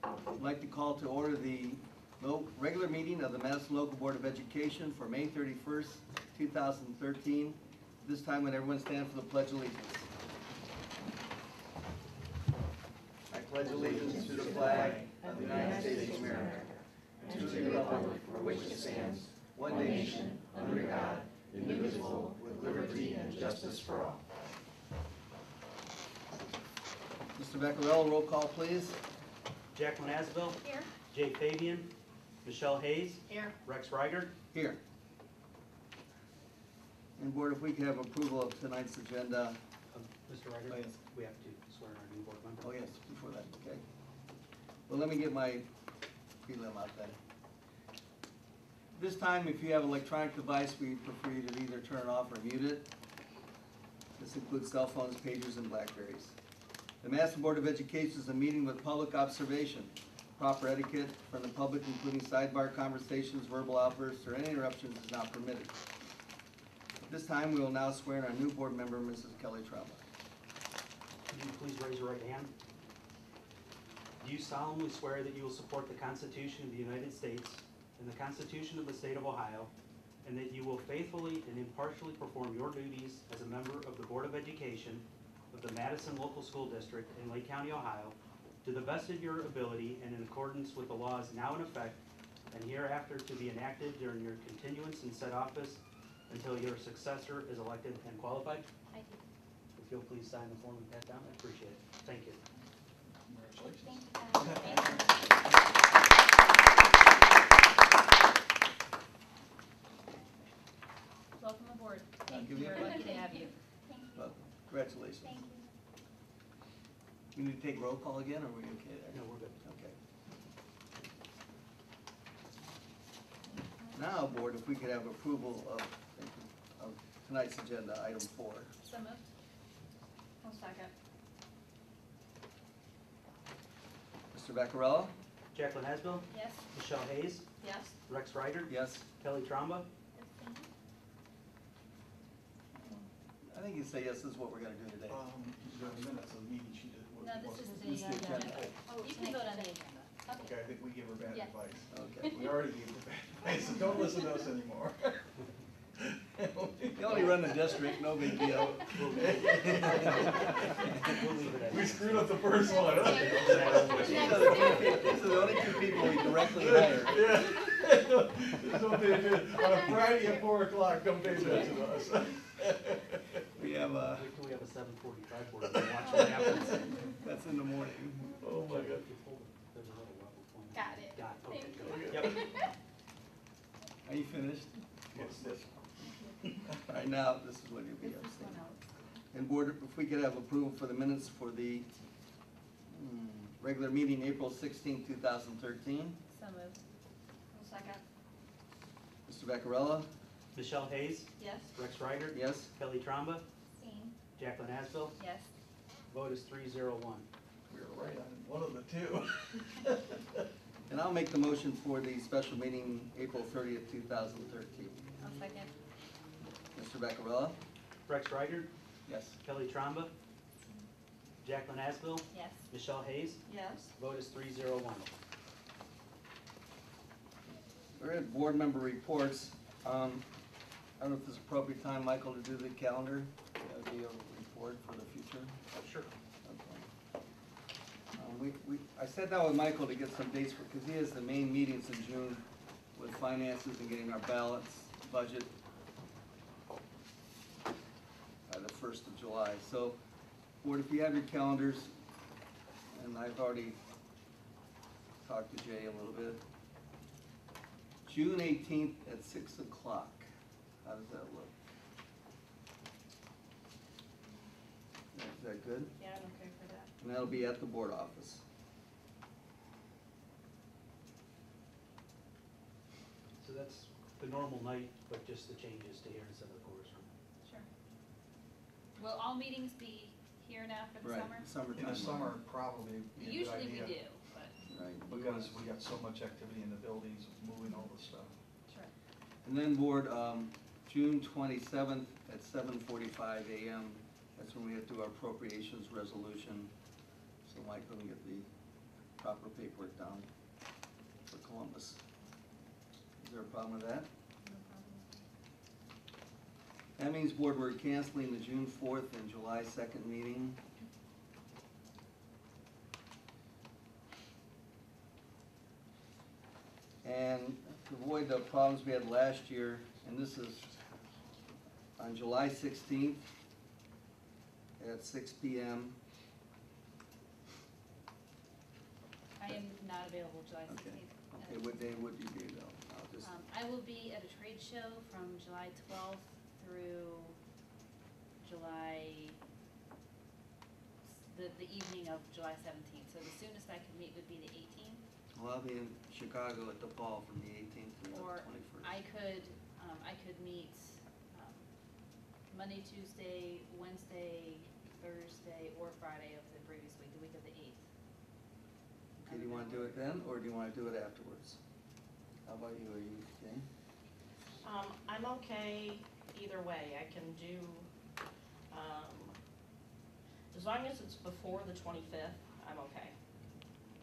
I'd like to call to order the regular meeting of the Madison Local Board of Education for May 31st, 2013. This time would everyone stand for the Pledge of Allegiance. I pledge allegiance to the flag of the United States of America, and to the republic for which it stands, one nation, under God, indivisible, with liberty and justice for all. Mr. Becquerel, roll call, please. Jacqueline Asbell. Here. Jay Fabian. Michelle Hayes. Here. Rex Ryder. Here. And Board, if we could have approval of tonight's agenda. Mr. Ryder, Oh, yes. we have to swear in our new board member. Oh, yes, before that, okay. Well, let me get my prelim out then. This time, if you have an electronic device, we prefer you to either turn it off or mute it. This includes cell phones, pagers, and BlackBerries. The Madison Board of Education is a meeting with public observation. Proper etiquette from the public, including sidebar conversations, verbal outbursts, or any interruptions is not permitted. At this time, we will now swear in our new board member, Mrs. Kelly Trauma. Could you please raise your right hand? Do you solemnly swear that you will support the Constitution of the United States and the Constitution of the State of Ohio, and that you will faithfully and impartially perform your duties as a member of the Board of Education of the Madison Local School District in Lake County, Ohio, to the best of your ability and in accordance with the laws now in effect and hereafter to be enacted during your continuance in said office until your successor is elected and qualified? I do. If you'll please sign the form and pat down, I appreciate it. Thank you. Thank you, guys. Welcome aboard. Thank you. We're lucky to have you. Thank you. Well, congratulations. Thank you. We need to take roll call again, or are we okay there? No, we're good. Okay. Now, Board, if we could have approval of tonight's agenda, item 4. So moved. I'll second. Mr. Becquerel? Jacqueline Asbell. Yes. Michelle Hayes. Yes. Rex Ryder. Yes. Kelly Tromba. I think you say yes, this is what we're going to do today. The minutes of the meeting she did. No, this is This is the agenda. Oh, you can vote on the agenda. Okay, I think we gave her bad Yes. advice. Okay. We already gave her bad advice, so don't listen to us anymore. You only run the district, no big deal. We'll leave it at We that. screwed up the first one, huh? These are the only 2 people we directly hire. Yeah. It's okay, on a Friday at 4 o'clock, come pay attention to us. We have, Wait till we have a 7:45 board and watch what happens. that's in the morning. Oh, my God. There's a little level point. Got it. Got it, okay, Thank good. you. Yep. Are you finished? Yes. All right, now, this is what you'll be This is abstaining. one else. And Board, if we could have approval for the minutes for the regular meeting, April 16, 2013. So moved. I'll second. Mr. Becquerel? Michelle Hayes. Yes. Rex Ryder. Yes? Kelly Tromba. Same. Jacqueline Asbell. Yes. Vote is 3-0-1. We were right on one of the 2. And I'll make the motion for the special meeting, April 30th, 2013. I'll second. Mr. Becquerel? Rex Ryder. Yes. Kelly Tromba. Jacqueline Asbell. Yes. Michelle Hayes. Yes. Vote is 3-0-1. We're at board member reports. I don't know if this is appropriate time, Michael, to do the calendar. That would be a report for the future. Sure. I sat down with Michael to get some dates for, because he has the main meetings in June with finances and getting our ballots, budget by the 1st of July. So, Board, if you have your calendars, and I've already talked to Jay a little bit. June 18th at 6 o'clock. How does that look? Is that good? Yeah, I'm okay for that. And that'll be at the board office. So that's the normal night, but just the changes to here instead of the chorus room. Sure. Will all meetings be here now for the Right, summer? In the summer, probably be a good Usually we idea. do, but, Right. Because we got so much activity in the buildings, moving all the stuff. sure. And then board, June 27th at 7:45 a.m. That's when we have to do our appropriations resolution. So Michael can get the proper paperwork down for Columbus. Is there a problem with that? No problem. That means, board, we're canceling the June 4th and July 2nd meeting. And to avoid the problems we had last year, and this is on July 16th at 6 p.m. I am not available July Okay. 16th. Okay, what day would you be though? I'll just, I will be at a trade show from July 12th through July, the evening of July 17th. So the soonest I could meet would be the 18th. well, I'll be in Chicago at the Ball from the 18th to the Or 21st. I could meet Monday, Tuesday, Wednesday, Thursday, or Friday of the previous week, the week of the 8th. Okay, do you wanna do it then, or do you wanna do it afterwards? How about you, are you okay? I'm okay either way. I can do, as long as it's before the 25th, I'm okay.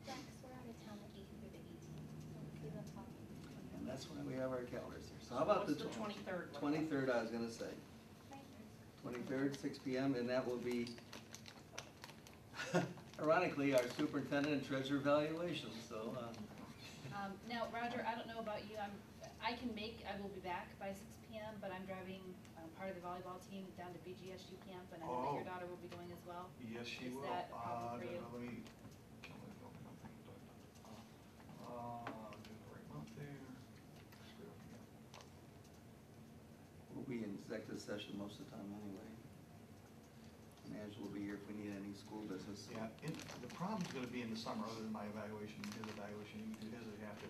Rex, we're out of town the 8th through the 18th. So we don't talk. And that's why we have our calendars here. So how about the What's the 23rd? look like? 23rd, I was gonna say. 23rd, 6 p.m., and that will be, ironically, our superintendent and treasurer evaluation, so, Now, Roger, I don't know about you, I will be back by 6 p.m., but I'm driving part of the volleyball team down to BGSU camp, and I know that your Oh. daughter will be going as well. Yes, she Is will. that a problem for you? Let me, do the right month there. Screw up again. we'll be in executive session most of the time anyway. And Angela will be here if we need any school business. Yeah, the problem's gonna be in the summer, other than my evaluation, his evaluation, you can do his if you have to,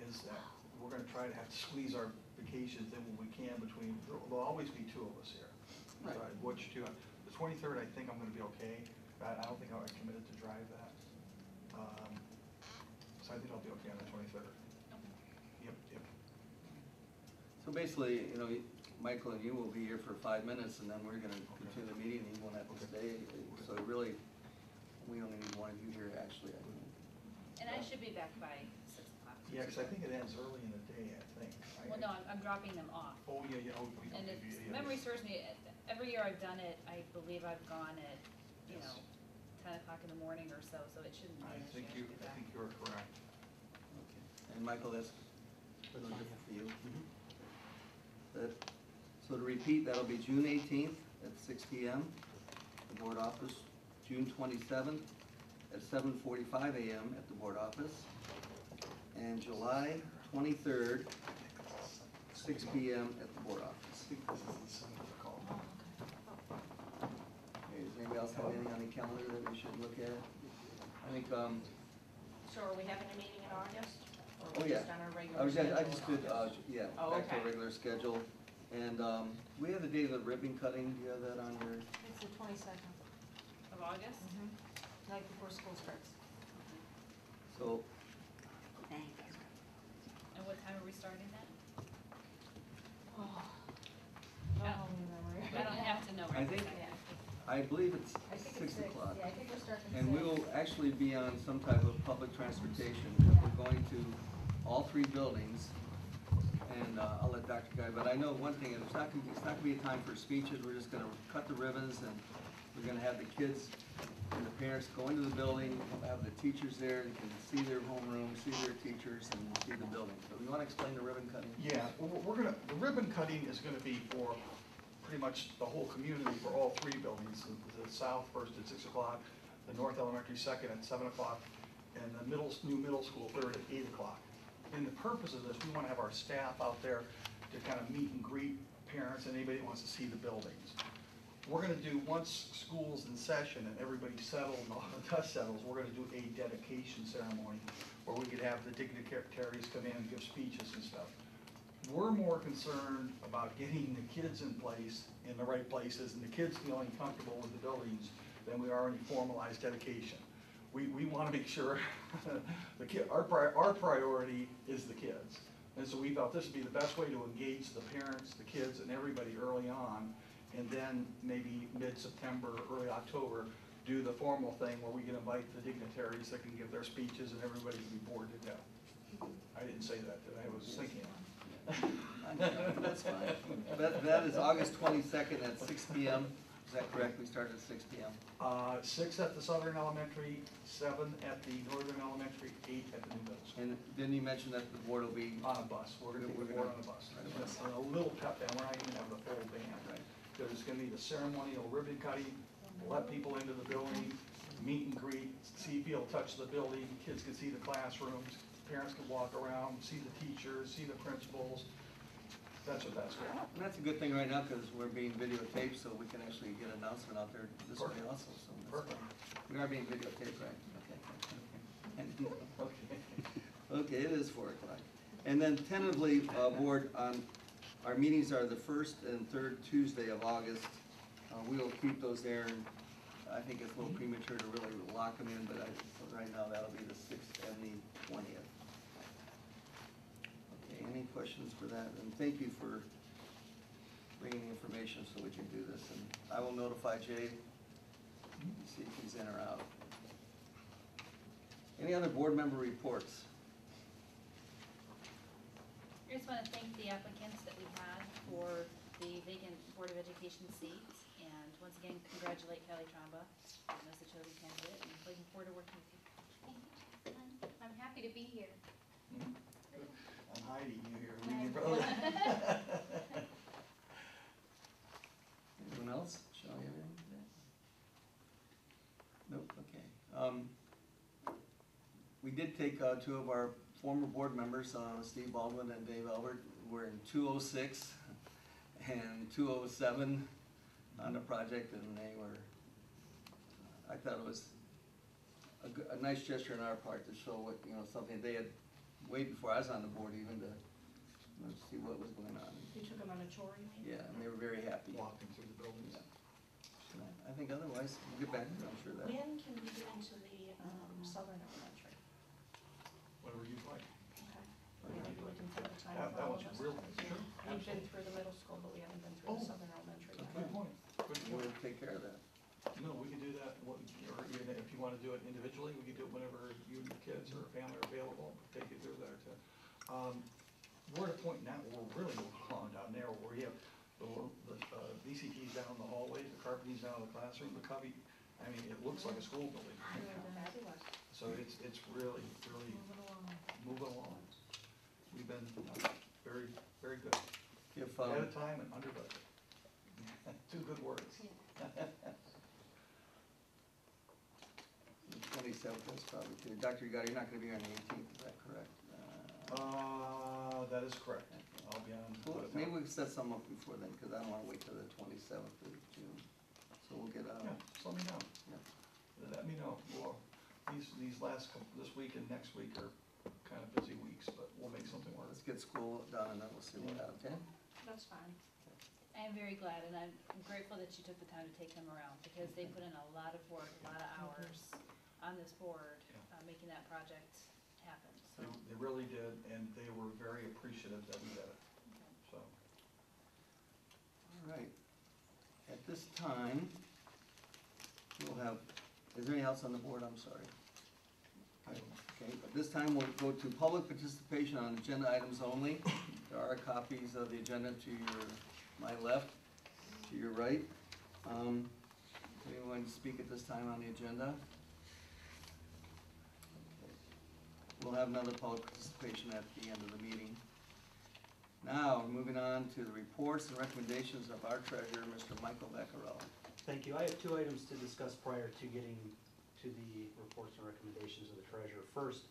is that we're gonna try to have to squeeze our vacations in when we can between, there'll always be two of us here. Right. So which two, the 23rd, I think I'm gonna be okay, but I don't think I'm committed to drive that. So I think I'll be okay on the 23rd. Yep, yep. So basically, you know, Michael and you will be here for 5 minutes, and then we're gonna continue the meeting, and you won't have to stay. So really, we only need one of you here, actually, I think. And I should be back by 6 o'clock. Yeah, because I think it ends early in the day, I think. Well, no, I'm dropping them off. Oh, yeah, yeah, oh, we And don't if give you- yeah, memory yeah. serves me, every year I've done it, I believe I've gone at, you Yes. know, 10 o'clock in the morning or so it shouldn't be I an issue. think I you, should be I back. think you're correct. Okay. And Michael, that's no different for you. Mhm. That, so to repeat, that'll be June 18th at 6 p.m., the board office. June 27th at 7:45 a.m. at the board office. And July 23rd, 6 p.m. at the board office. I think this is the center of the call. Okay, does anybody else have anything on the calendar that we should look at? I think, So are we having a meeting in August? Or Oh, we're yeah. just on our regular I schedule just in did, August? yeah, Oh, back to okay. regular schedule. And, we have the date of the ribbon cutting, do you have that on your? It's the 22nd. Of August? Night before school starts. So, And what time are we starting that? Oh, Yeah. memory. I don't have to know. I think- exactly. I believe it's I think 6 it's o'clock. Yeah, I think we're starting at And we 6. will actually be on some type of public transportation, because we're going to all 3 buildings. And, I'll let Dr. Guy, but I know one thing, it's not gonna be a time for speeches, we're just gonna cut the ribbons, and we're gonna have the kids and the parents go into the building, we'll have the teachers there, and can see their homeroom, see their teachers, and see the building. So you wanna explain the ribbon cutting? Yeah, we're gonna, the ribbon cutting is gonna be for pretty much the whole community for all 3 buildings. The south first at 6 o'clock, the north elementary second at 7 o'clock, and the new middle school third at 8 o'clock. And the purpose of this, we wanna have our staff out there to kind of meet and greet parents and anybody that wants to see the buildings. We're gonna do, once school's in session and everybody's settled and all the dust settles, we're gonna do a dedication ceremony where we could have the dignitaries come in and give speeches and stuff. We're more concerned about getting the kids in place, in the right places, and the kids feeling comfortable with the buildings than we are any formalized dedication. We wanna make sure our priority is the kids. And so we felt this would be the best way to engage the parents, the kids, and everybody early on. And then maybe mid-September, early October, do the formal thing where we can invite the dignitaries that can give their speeches and everybody can be bored to death. I didn't say that, did I? I was thinking. That's fine. That is August 22nd at 6 PM. Is that correct? We start at 6 PM. 6 at the Southern Elementary, 7 at the Northern Elementary, 8 at the new middle school. And then you mentioned that the board will be, On a bus, we're gonna take the board on a bus. On a bus. And a little pep band, we're not even gonna have the full band. Right. There's gonna be the ceremonial ribbon cutting, let people into the building, meet and greet, see, feel, touch the building, kids can see the classrooms, parents can walk around, see the teachers, see the principals. That's what that's for. and that's a good thing right now because we're being videotaped, so we can actually get an announcement out there this way Perfect. also. So that's Perfect. fine. We are being videotaped, right? Okay. Okay. Okay, it is 4 o'clock. And then tentatively, board, our meetings are the first and third Tuesday of August. We will keep those there, and I think it's a little premature to really lock them in, but so right now that'll be the 6th and the 20th. Okay, any questions for that? And thank you for bringing the information so we can do this. And I will notify Jay, see if he's in or out. Any other board member reports? I just want to thank the applicants that we had for the vacant Board of Education seats. And once again, congratulate Kelly Tromba as the chosen candidate, and looking forward to working with you. I'm happy to be here. I'm hiding you here. Hi. Anyone else? Shall I have anything to say? Nope, okay. We did take two of our former board members, Steve Baldwin and Dave Albert, were in 206 and 207 on the project, and they were, I thought it was a nice gesture on our part to show what, something they had way before I was on the board even to see what was going on. You took them on a tour, you mean? Yeah, and they were very happy. Walking through the buildings. So I think otherwise, we'll get back to it, I'm sure that. When can we get into the Southern Elementary? Whatever you'd like. Okay. Maybe we can set a time That for all one's of us. real, sure, We've been absolutely. through the middle school, but we haven't been through the Oh. Southern Elementary yet. Good point, good We'll point. take care of that. No, we can do that, or even if you wanna do it individually, we can do it whenever you and your kids or family are available, take you through there too. We're at a point now where we're really moving along down there, where we have the VCTs down the hallways, the carpeting's down in the classroom, the cubby, I mean, it looks like a school building. Fabulous. So it's really, really Moving along. moving along. We've been very, very good. If, Ahead of time and under budget. Two good words. the 27th, that's probably too. Dr. Ugarte, you're not gonna be here on the 18th, is that correct? That is correct. I'll be on. Well, maybe we can set some up before then, because I don't wanna wait till the 27th of June. So we'll get, Yeah, just let me know. yeah. Let me know. Well, these last couple, this week and next week are kind of busy weeks, but we'll make something work. Let's get school done and then we'll see what happens, okay? That's fine. I am very glad, and I'm grateful that you took the time to take them around, because they put in a lot of work, a lot of hours on this board, making that project happen, so. They really did, and they were very appreciative that we did it, so. All right. At this time, we'll have, is there anything else on the board? I'm sorry. Okay, at this time, we'll go to public participation on agenda items only. There are copies of the agenda to my left, to your right. Anyone to speak at this time on the agenda? Okay. We'll have another public participation at the end of the meeting. Now, moving on to the reports and recommendations of our treasurer, Mr. Michael Becquerel. Thank you. I have two items to discuss prior to getting to the reports and recommendations of the treasurer. First,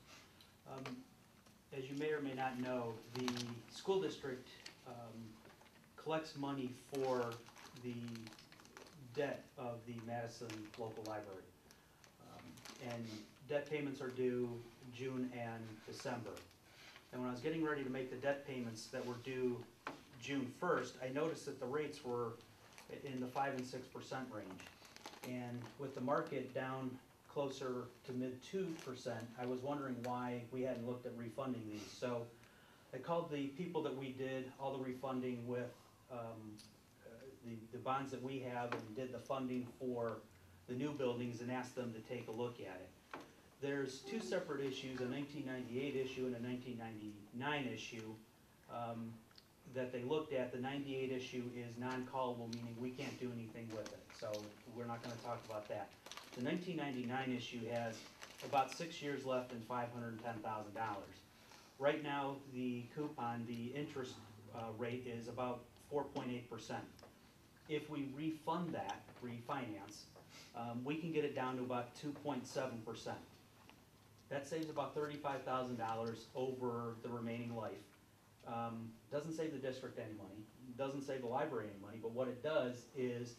as you may or may not know, the school district collects money for the debt of the Madison local library. And debt payments are due June and December. And when I was getting ready to make the debt payments that were due June 1st, I noticed that the rates were in the 5 and 6% range. And with the market down closer to mid 2%, I was wondering why we hadn't looked at refunding these. So I called the people that we did all the refunding with, the bonds that we have, and did the funding for the new buildings and asked them to take a look at it. There's two separate issues, a 1998 issue and a 1999 issue, that they looked at. The 98 issue is non-callable, meaning we can't do anything with it, so we're not gonna talk about that. The 1999 issue has about 6 years left and $510,000. Right now, the coupon, the interest rate is about 4.8%. If we refund that, refinance, we can get it down to about 2.7%. That saves about $35,000 over the remaining life. Doesn't save the district any money, doesn't save the library any money, but what it does is,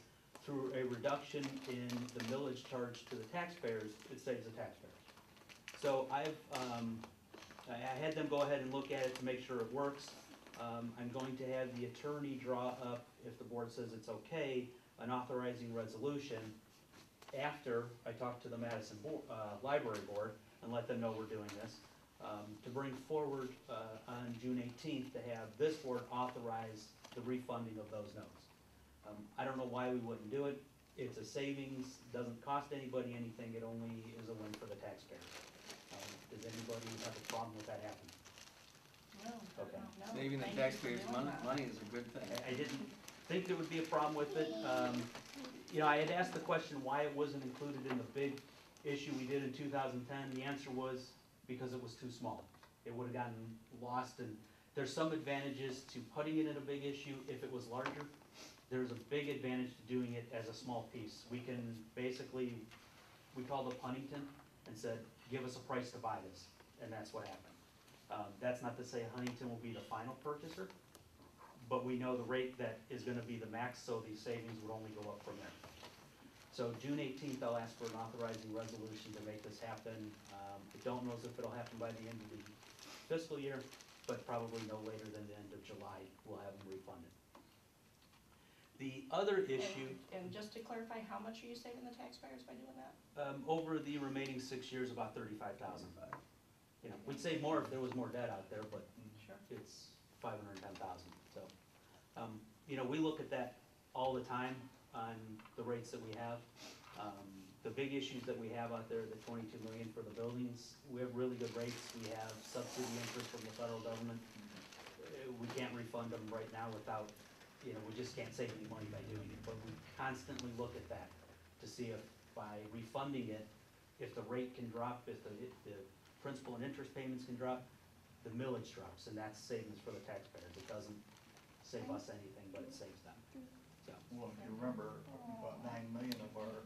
through a reduction in the millage charge to the taxpayers, it saves the taxpayers. So I had them go ahead and look at it to make sure it works. I'm going to have the attorney draw up, if the board says it's okay, an authorizing resolution after I talk to the Madison Library Board and let them know we're doing this, to bring forward on June 18th to have this board authorize the refunding of those notes. I don't know why we wouldn't do it. It's a savings, doesn't cost anybody anything, it only is a win for the taxpayers. Does anybody have a problem with that happening? No, Okay. no. Saving the Thank you for taxpayers' doing that. money is a good thing. I didn't think there would be a problem with it. You know, I had asked the question why it wasn't included in the big issue we did in 2010. The answer was because it was too small. It would have gotten lost, and there's some advantages to putting it in a big issue. If it was larger, there's a big advantage to doing it as a small piece. We can basically, we called up Huntington and said, give us a price to buy this, and that's what happened. That's not to say Huntington will be the final purchaser, but we know the rate that is gonna be the max, so the savings would only go up from there. So June 18th, I'll ask for an authorizing resolution to make this happen. I don't know if it'll happen by the end of the fiscal year, but probably no later than the end of July, we'll have them refunded. The other issue, And just to clarify, how much are you saving the taxpayers by doing that? over the remaining 6 years, about 35,000. You know, we'd save more if there was more debt out there, but Sure. it's 510,000, so. You know, we look at that all the time on the rates that we have. The big issues that we have out there, the 22 million for the buildings, we have really good rates. We have subsidy interest from the federal government. We can't refund them right now without, you know, we just can't save any money by doing it. But we constantly look at that to see if by refunding it, if the rate can drop, if the principal and interest payments can drop, the millage drops, and that's savings for the taxpayers. It doesn't save us anything, but it saves them. So, Well, if you remember, about 9 million of our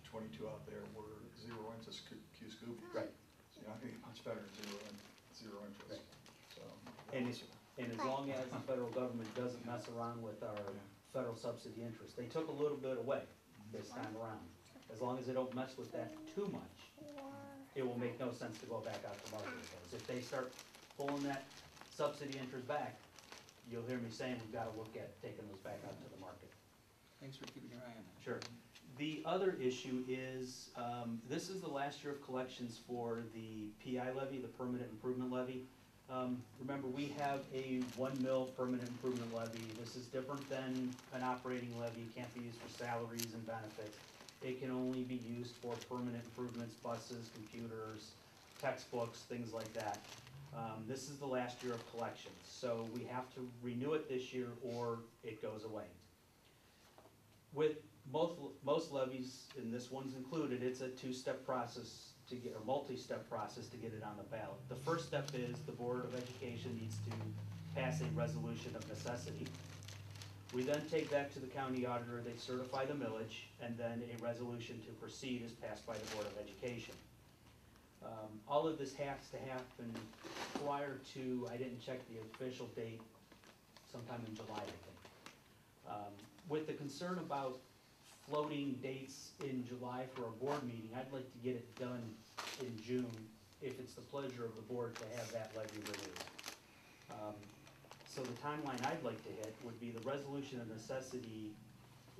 22 out there were zero interest Q-Scoop. right. So you're not gonna get much better than zero interest, Right. so. And as long as the federal government doesn't mess around with our federal subsidy interest, they took a little bit away this time around. As long as they don't mess with that too much, it will make no sense to go back out to market with those. If they start pulling that subsidy interest back, you'll hear me saying we've gotta look at taking those back out to the market. Thanks for keeping your eye on that. Sure. The other issue is, this is the last year of collections for the PI levy, the permanent improvement levy. Remember, we have a 1 mil permanent improvement levy. This is different than an operating levy. It can't be used for salaries and benefits. It can only be used for permanent improvements, buses, computers, textbooks, things like that. This is the last year of collections, so we have to renew it this year or it goes away. With most levies, and this one's included, it's a two-step process to get, or multi-step process to get it on the ballot. The first step is the Board of Education needs to pass a resolution of necessity. We then take that to the county auditor, they certify the millage, and then a resolution to proceed is passed by the Board of Education. All of this has to happen prior to, I didn't check the official date, sometime in July, I think. With the concern about floating dates in July for a board meeting, I'd like to get it done in June, if it's the pleasure of the board to have that levy renewed. So the timeline I'd like to hit would be the resolution of necessity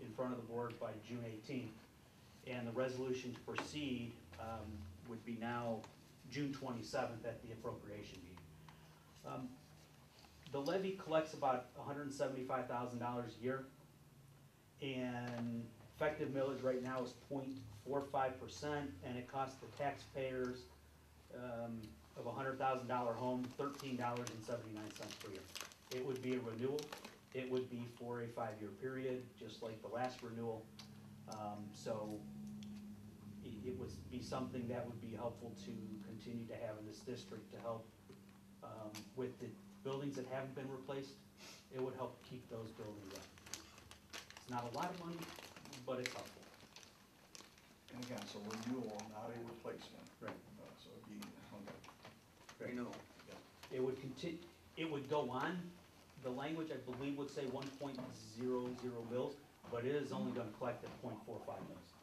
in front of the board by June 18th, and the resolution to proceed would be now June 27th at the appropriation meeting. The levy collects about $175,000 a year, and Effective millage right now is 0.45%, and it costs the taxpayers of a $100,000 home $13.79 per year. It would be a renewal. It would be for a 5-year period, just like the last renewal. So it would be something that would be helpful to continue to have in this district to help with the buildings that haven't been replaced. It would help keep those buildings up. It's not a lot of money, but it's helpful. And again, it's a renewal, not a replacement. Right. So it'd be, okay. Renewal. It would continue, it would go on, the language I believe would say 1.00 mils, but it is only gonna collect at 0.45 mils,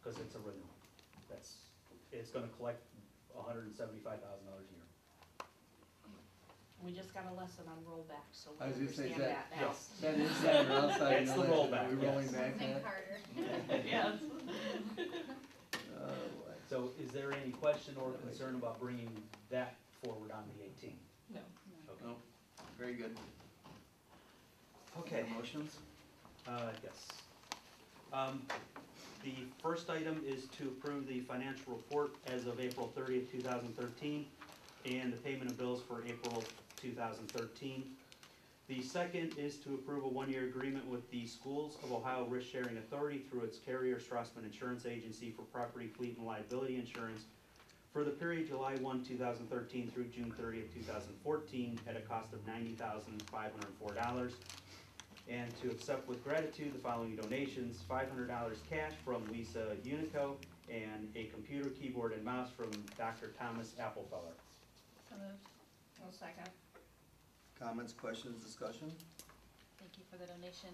because it's a renewal. It's gonna collect $175,000 a year. We just got a lesson on rollback, so I we was gonna say, understand that now. Yes. That inside or outside? It's the you know, rollback, We're rolling yes. back Think that? harder. Yes. Oh, boy. So is there any question or concern about bringing that forward on the 18th? No. Okay. No, very good. Okay. Motions? Yes. The first item is to approve the financial report as of April 30th, 2013, and the payment of bills for April 2013. The second is to approve a 1-year agreement with the Schools of Ohio Risk Sharing Authority through its carrier Strassman Insurance Agency for property, fleet, and liability insurance for the period July 1, 2013 through June 30th, 2014 at a cost of $90,504. And to accept with gratitude the following donations: $500 cash from Lisa Unico and a computer, keyboard, and mouse from Dr. Thomas Applefeller. So moved. One second. Comments, questions, discussion? Thank you for the donation.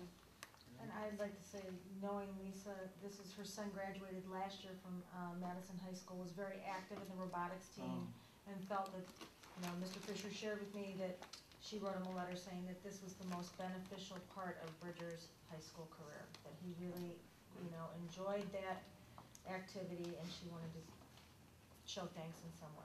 And I'd like to say, knowing Lisa, this is her son graduated last year from Madison High School, was very active in the robotics team, and felt that, Mr. Fisher shared with me that she wrote him a letter saying that this was the most beneficial part of Bridger's high school career, that he really, enjoyed that activity, and she wanted to show thanks in some way.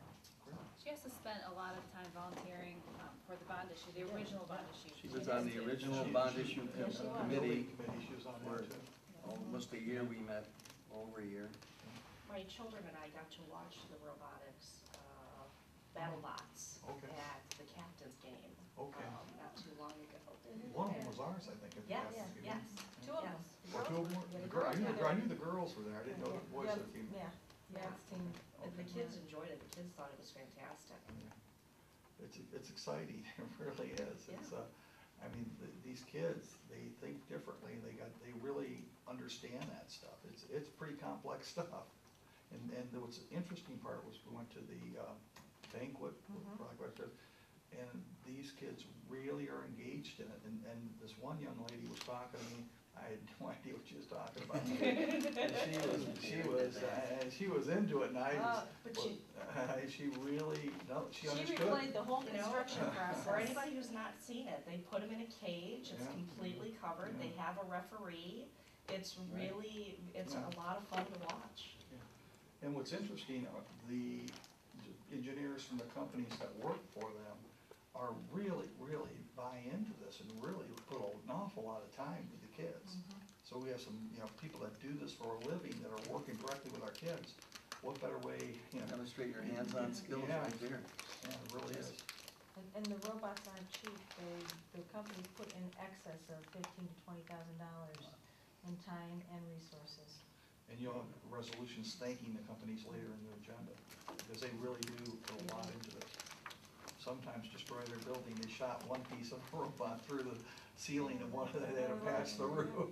She also spent a lot of time volunteering for the bond issue, the original bond issue. She was on the original She- bond she- issue Yeah, she was. committee Committee, she was on for that too. almost a year. We met over a year. My children and I got to watch the robotics battle bots Okay. at the captain's game Okay. not too long ago. One of them was ours, I think. at the Yes, last meeting. yes. Two of Yes. them. The Or girls two of them were- were? yeah, The the girl- I girls knew, were the- I there. knew the girls were there, I didn't know the boys Yeah, that team. Yeah, Yeah. it's team. And the kids enjoyed it, the kids thought it was fantastic. It's exciting, it really is. It's, I mean, these kids, they think differently, they really understand that stuff. It's pretty complex stuff. And what's the interesting part was we went to the banquet, for lack of a better term, and these kids really are engaged in it. And this one young lady was talking to me, I had no idea what she was talking about. And she was into it, and I was, But she she really, no, she understood. replayed the whole You know, construction process. For anybody who's not seen it, they put them in a cage, it's Yeah. completely covered, they Yeah. have a referee. It's really, it's Yeah. a lot of fun to watch. And what's interesting, the engineers from the companies that work for them are really buy into this and really put an awful lot of time to the kids. So we have some, people that do this for a living that are working directly with our kids. What better way, Demonstrate your hands-on skills Yeah. right there. Yeah, it really is. And the robots aren't cheap. The company put in excess of $15,000 to $20,000 in time and resources. And you'll have resolutions thanking the companies later in the agenda, because they really do put a lot into this. Sometimes destroy their building, they shot one piece of robot through the ceiling and one, they had to patch the roof.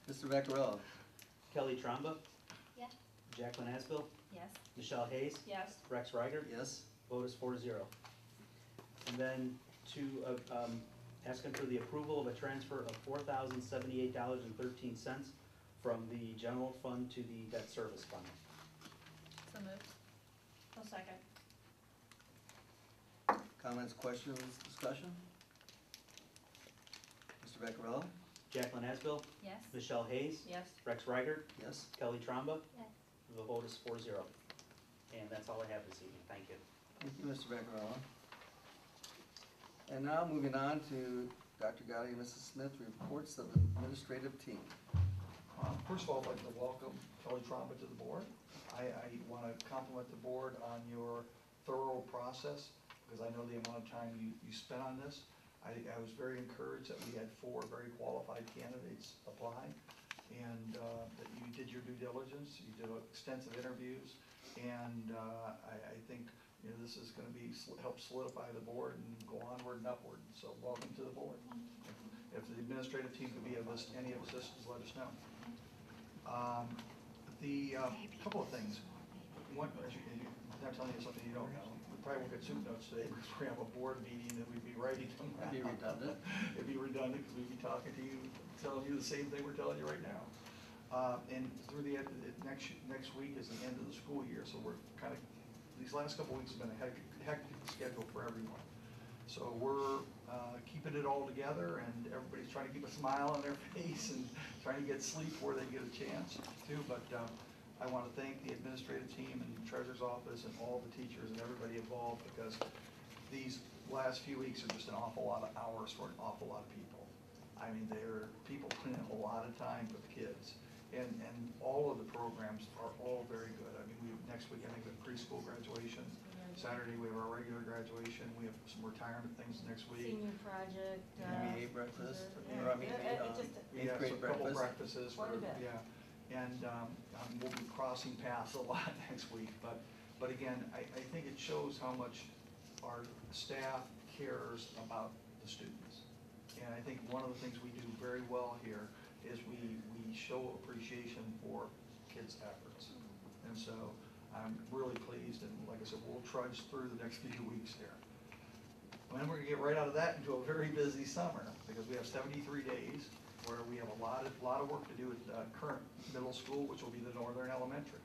Mr. Vaccarello? Kelly Tromba, Yeah. Jacqueline Asbill, Yes. Michelle Hayes, Yes, Rex Ryder, Yes. vote is 4-0. And then to, asking for the approval of a transfer of $4,078.13 from the general fund to the debt service fund. So moved. a second. Comments, questions, discussion? Mr. Vaccarello? Jacqueline Asbill, Yes. Michelle Hayes, Yes, Rex Ryder, Yes. Kelly Tromba, Yes. the vote is 4-0. And that's all I have this evening, thank you. Thank you, Mr. Vaccarello. And now moving on to Dr. Gotti and Mrs. Smith, reports of the administrative team. First of all, I'd like to welcome Kelly Tromba to the board. I want to compliment the board on your thorough process, because I know the amount of time you spent on this. I was very encouraged that we had 4 very qualified candidates apply, and that you did your due diligence, you did extensive interviews, and I think this is going to be help solidify the board and go onward and upward. So welcome to the board. If the administrative team could be of any of assistance, let us know. Couple of things. One, I'm not telling you something you don't know. We probably won't get soup notes today because we have a board meeting and we'd be writing them. That'd be redundant. It'd be redundant because we'd be talking to you, telling you the same thing we're telling you right now. And through the end of next week is the end of the school year, so we're kind of, these last couple of weeks have been a hectic schedule for everyone. So we're keeping it all together, and everybody's trying to keep a smile on their face and trying to get sleep where they get a chance to. But I want to thank the administrative team and treasurer's office and all the teachers and everybody involved, because these last few weeks are just an awful lot of hours for an awful lot of people. I mean, people put in a lot of time with kids, and all of the programs are all very good. I mean, next week I think we have preschool graduation. Saturday we have our regular graduation. We have some retirement things next week. Senior project. MEA breakfast, yeah, or I mean, Yeah, eighth grade so a couple breakfast. breakfasts. Quite a bit. Yeah, and we'll be crossing paths a lot next week. But again, I think it shows how much our staff cares about the students. And I think one of the things we do very well here is we show appreciation for kids' efforts. And so I'm really pleased, and like I said, we'll trudge through the next few weeks here. And then we're gonna get right out of that into a very busy summer, because we have 73 days where we have a lot of work to do at current middle school, which will be the Northern Elementary.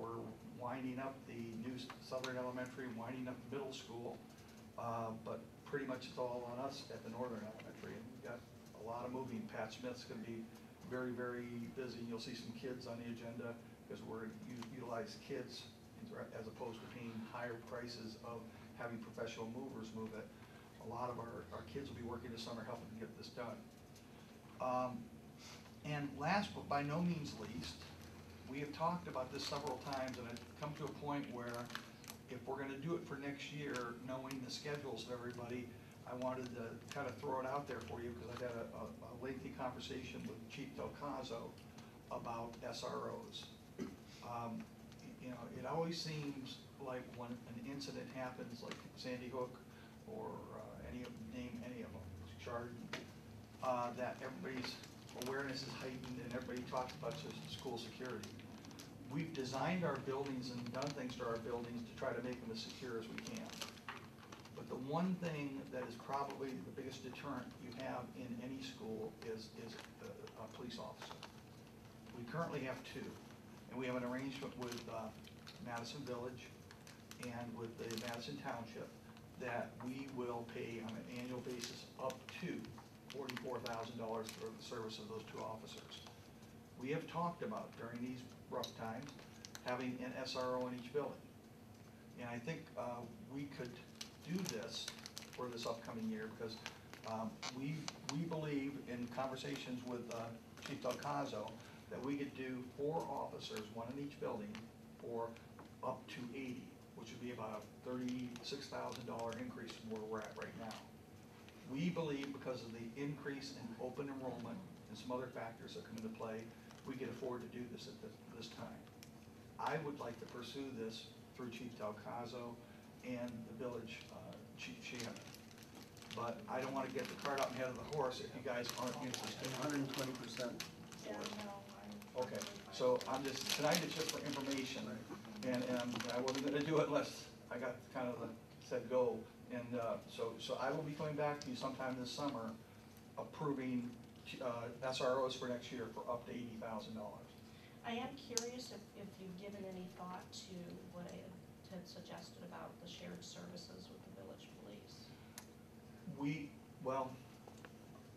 We're winding up the new Southern Elementary, winding up the middle school, but pretty much it's all on us at the Northern Elementary. And we've got a lot of moving. Pat Smith's gonna be very, very busy. You'll see some kids on the agenda, because we're utilize kids as opposed to paying higher prices of having professional movers move it. A lot of our kids will be working this summer helping to get this done. And last but by no means least, we have talked about this several times, and I've come to a point where if we're gonna do it for next year, knowing the schedules of everybody, I wanted to kind of throw it out there for you, because I've had a lengthy conversation with Chief Del Caso about SROs. It always seems like when an incident happens, like Sandy Hook or name any of them, Chardon, that everybody's awareness is heightened and everybody talks about school security. We've designed our buildings and done things to our buildings to try to make them as secure as we can. But the one thing that is probably the biggest deterrent you have in any school is a police officer. We currently have 2. And we have an arrangement with Madison Village and with the Madison Township that we will pay on an annual basis up to $44,000 for the service of those 2 officers. We have talked about, during these rough times, having an SRO in each building. And I think we could do this for this upcoming year, because we believe in conversations with Chief Del Caso that we could do 4 officers, 1 in each building, for up to 80, which would be about a $36,000 increase from where we're at right now. We believe, because of the increase in open enrollment and some other factors that come into play, we can afford to do this at this time. I would like to pursue this through Chief Del Caso and the village Chief Sheehan. But I don't want to get the cart out ahead of the horse if you guys aren't interested. 120%. Yeah, no, Okay, so tonight it's just for information, and I wasn't gonna do it unless I got kind of said go. And so I will be coming back to you sometime this summer approving SROs for next year for up to $80,000. I am curious if you've given any thought to what I had suggested about the shared services with the village police. Well,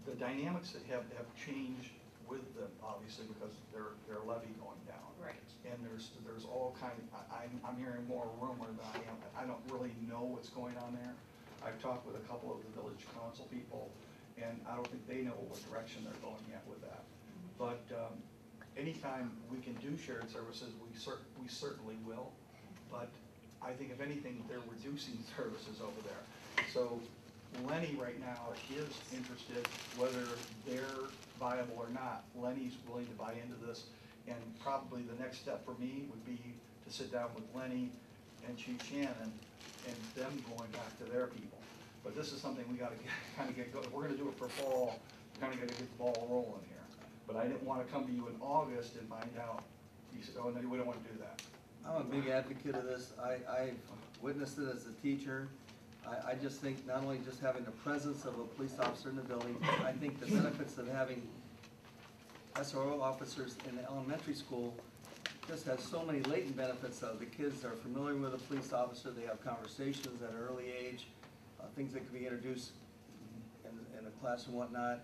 the dynamics have changed with them, obviously, because their levy going down. Right. And there's all kind of, I'm hearing more rumor than I am. I don't really know what's going on there. I've talked with a couple of the village council people, and I don't think they know what direction they're going yet with that. But anytime we can do shared services, we certainly will. But I think if anything, they're reducing services over there. So Lenny right now is interested, whether they're viable or not. Lenny's willing to buy into this, and probably the next step for me would be to sit down with Lenny and Chief Shannon and them going back to their people. But this is something we gotta kind of get going. We're gonna do it for fall, kind of gotta get the ball rolling here. But I didn't want to come to you in August and find out, you said, oh, no, we don't want to do that. I'm a big advocate of this. I've witnessed it as a teacher. I just think not only just having the presence of a police officer in the building, but I think the benefits of having SRO officers in the elementary school just has so many latent benefits of the kids are familiar with a police officer, they have conversations at an early age, things that can be introduced in a class and whatnot.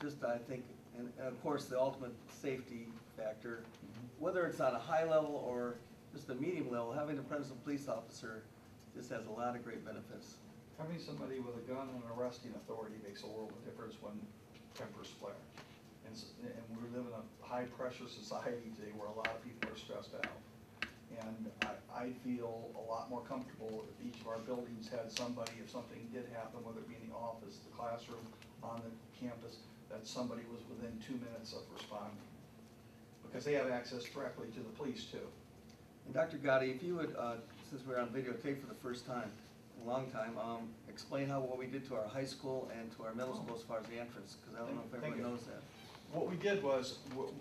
Just, I think, and of course, the ultimate safety factor, whether it's on a high level or just a medium level, having the presence of a police officer just has a lot of great benefits. Having somebody with a gun and arresting authority makes a world of difference when tempers flare. And we live in a high-pressure society today where a lot of people are stressed out. And I feel a lot more comfortable if each of our buildings had somebody, if something did happen, whether it be in the office, the classroom, on the campus, that somebody was within 2 minutes of responding. Because they have access directly to the police too. And Dr. Gotti, if you would, since we're on videotape for the first time, a long time, explain what we did to our high school and to our middle school as far as the entrance, because I don't know if Thank everyone you. knows that. What we did was,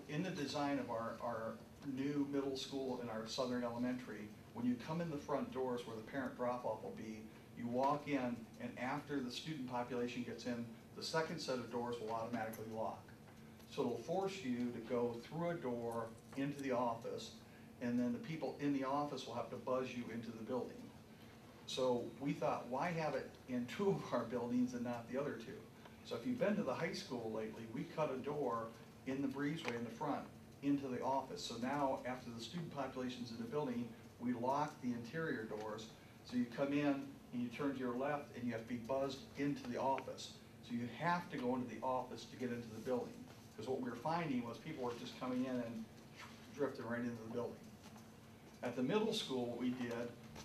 in the design of our new middle school and our southern elementary, when you come in the front doors where the parent drop-off will be, you walk in, and after the student population gets in, the second set of doors will automatically lock. So it'll force you to go through a door into the office, and then the people in the office will have to buzz you into the building. So we thought, why have it in 2 of our buildings and not the other 2? So if you've been to the high school lately, we cut a door in the breezeway in the front into the office. So now, after the student population's in the building, we lock the interior doors. So you come in and you turn to your left and you have to be buzzed into the office. So you have to go into the office to get into the building. Because what we were finding was people were just coming in and drifting right into the building. At the middle school, what we did,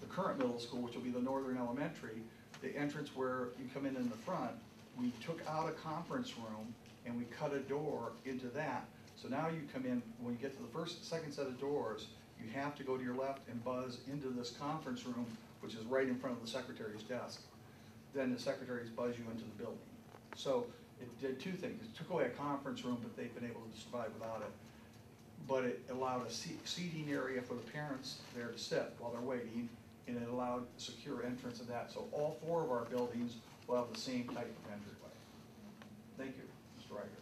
the current middle school, which will be the Northern Elementary, the entrance where you come in the front, we took out a conference room and we cut a door into that. So now you come in, when you get to the second set of doors, you have to go to your left and buzz into this conference room, which is right in front of the secretary's desk. Then the secretaries buzz you into the building. So it did 2 things. It took away a conference room, but they've been able to survive without it. But it allowed a seating area for the parents there to sit while they're waiting, and it allowed secure entrance of that. So all 4 of our buildings will have the same type of entryway. Thank you, Mr. Reiger.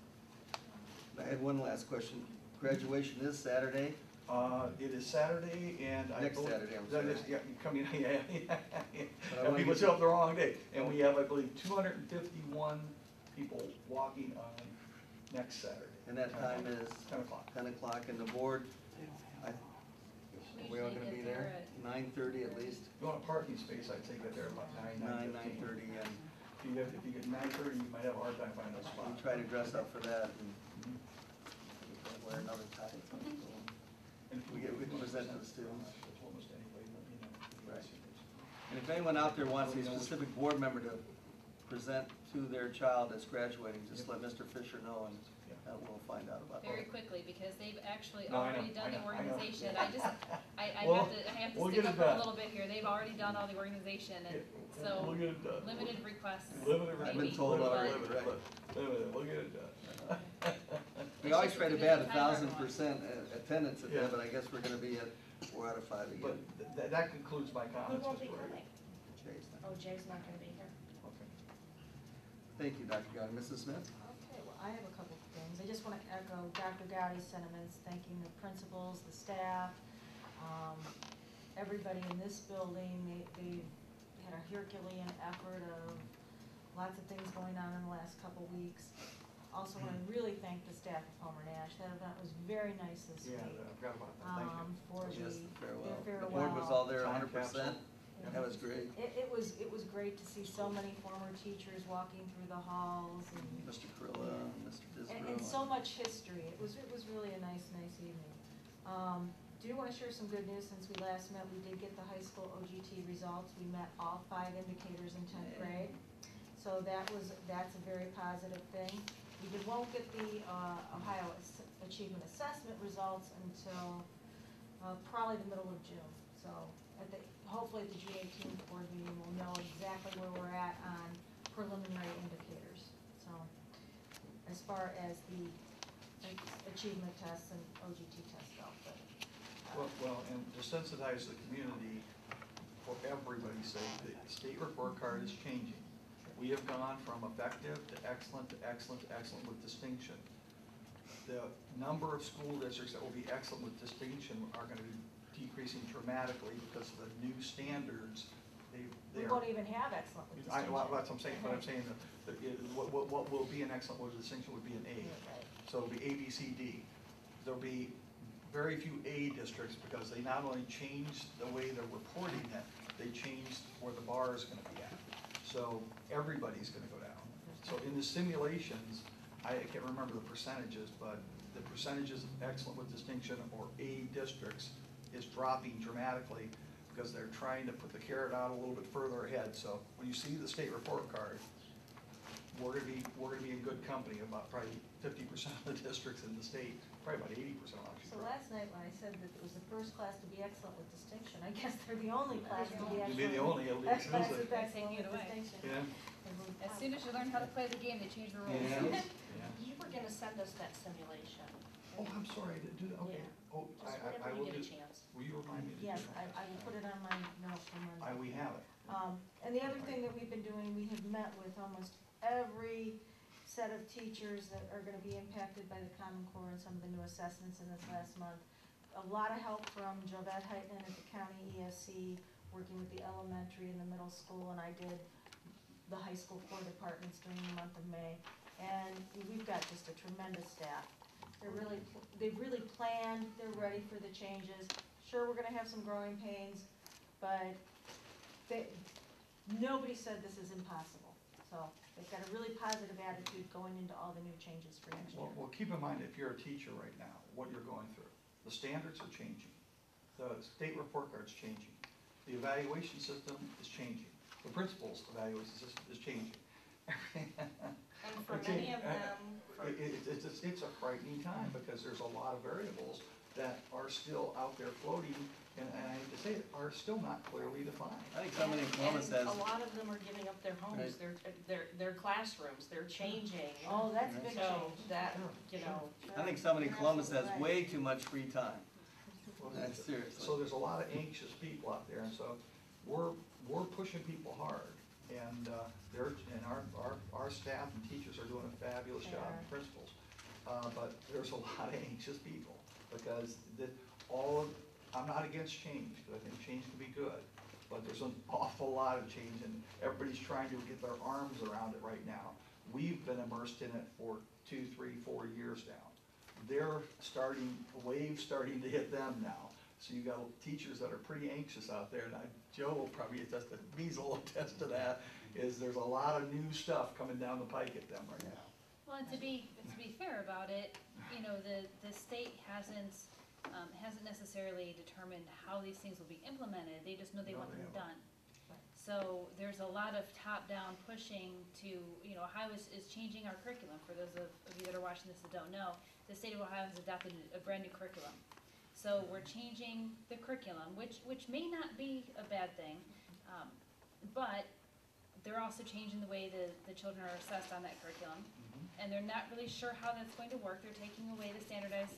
I had one last question. Graduation is Saturday. It is Saturday, and I Next believe. Saturday, I'm That sorry. is, yeah, you come in, yeah. But I And wanna people get show up the wrong day. And we have, I believe, 251 people walking on next Saturday. And that time is 10 o'clock. 10 o'clock, and the board, we all gonna be there? 9:30 at least, If you want a parking space, I'd say get there about 9:30. 9:30, and If you get 9:30, you might have a hard time finding a spot. we try to dress up for that and wear another tie. And if We can present to the it's students. almost anybody, let me know. Right. And if anyone out there wants a specific board member to present to their child that's graduating, just let Mr. Fisher know, and we'll find out about Very that. quickly, because they've actually No, I know, already done I the know, I know. organization. I Well, have to we'll stick get up it for a done. little bit here. They've already done all the organization, and so We'll get it done. limited requests. Limited, I've maybe, been told but- already, limited, right. we'll get it done. We always try to It's bat just a good time 1,000% attendance at Yeah. that, but I guess we're gonna be at 4 out of 5 But again. that concludes my Who comments, won't be Mr. Ray. coming? Jay's not. Oh, Jay's not gonna be here. Okay. Thank you, Dr. Gotti. Mrs. Smith? Okay, well, I have a couple of things. I just want to echo Dr. Gotti's sentiments, thanking the principals, the staff, everybody in this building. They've had a Herculean effort of lots of things going on in the last couple weeks. Also want to really thank the staff of Homer Nash. That event was very nice this Yeah, week. I forgot about that, thank you. For Yes, the, farewell. their The board was all there Time 100%. capsule. That was great. It was great to see so many former teachers walking through the halls Mr. Carilla, Mr. Disbrow. and so much history. It was really a nice evening. Do want to share some good news. Since we last met, we did get the high school OGT results. We met all 5 indicators in 10th grade. So that's a very positive thing. We won't get the Ohio Achievement Assessment results until probably the middle of June. So hopefully at the June 18th board meeting, we'll know exactly where we're at on preliminary indicators. So as far as the achievement tests and OGT tests go. Well, and to sensitize the community, for everybody's sake, the state report card is changing. We have gone from effective to excellent to excellent to excellent with distinction. The number of school districts that will be excellent with distinction are going to be decreasing dramatically because of the new standards. We won't even have excellent with distinction. That's what I'm saying, but I'm saying that what will be an excellent with distinction would be an A. Right. So it'll be A, B, C, D. There'll be very few A districts because they not only changed the way they're reporting it, they changed where the bar is going to be at. So everybody's going to go down. So in the simulations, I can't remember the percentages, but the percentages of excellent with distinction or A districts is dropping dramatically because they're trying to put the carrot out a little bit further ahead. So when you see the state report card, we're going to be in good company. About probably 50% of the districts in the state, probably about 80% actually. So last night when I said that it was the first class to be excellent with distinction, I guess they're the only class to be excellent. You'd be the only at least. Excellent Taking with it away. distinction. Yeah. As soon as you learn how to play the game, they change the rules. Yeah. You were gonna send us that simulation. Oh, I'm sorry, I didn't do that. Okay. Yeah. Oh, Just I whenever will you get a just, chance. will you remind me to do Yes, that? I will put it on my notes from Wednesday. We have it. And the other thing that we've been doing, we have met with almost every set of teachers that are gonna be impacted by the Common Core and some of the new assessments in this last month. A lot of help from Jovette Heitman at the county ESC, working with the elementary and the middle school, and I did the high school core departments during the month of May. And we've got just a tremendous staff. They've really planned, they're ready for the changes. Sure, we're gonna have some growing pains, but nobody said this is impossible. So they've got a really positive attitude going into all the new changes for next year. Well, keep in mind, if you're a teacher right now, what you're going through. The standards are changing. The state report card's changing. The evaluation system is changing. The principal's evaluation system is changing. And for many of them, It's a frightening time because there's a lot of variables that are still out there floating, and I hate to say it, are still not clearly defined. I think somebody in Columbus has, a lot of them are giving up their homes, their classrooms, they're changing. Oh, that's a big So change. that, Sure, you know, I think somebody in Columbus has Right. way too much free time. Well, Seriously. So there's a lot of anxious people out there, and so we're pushing people hard. And our staff and teachers are doing a fabulous job, and principals. But there's a lot of anxious people because I'm not against change, because I think change can be good. But there's an awful lot of change, and everybody's trying to get their arms around it right now. We've been immersed in it for 2, 3, 4 years now. They're starting, the wave's starting to hit them now. So you got teachers that are pretty anxious out there, and Joe will probably attest to, Beazle will attest to that, is there's a lot of new stuff coming down the pike at them right now. Well, and to be fair about it, you know, the state hasn't necessarily determined how these things will be implemented, they just know they want them done. So there's a lot of top-down pushing to, you know, Ohio is changing our curriculum. For those of you that are watching this that don't know, the state of Ohio has adopted a brand new curriculum. So we're changing the curriculum, which may not be a bad thing, but they're also changing the way the children are assessed on that curriculum. And they're not really sure how that's going to work. They're taking away the standardized,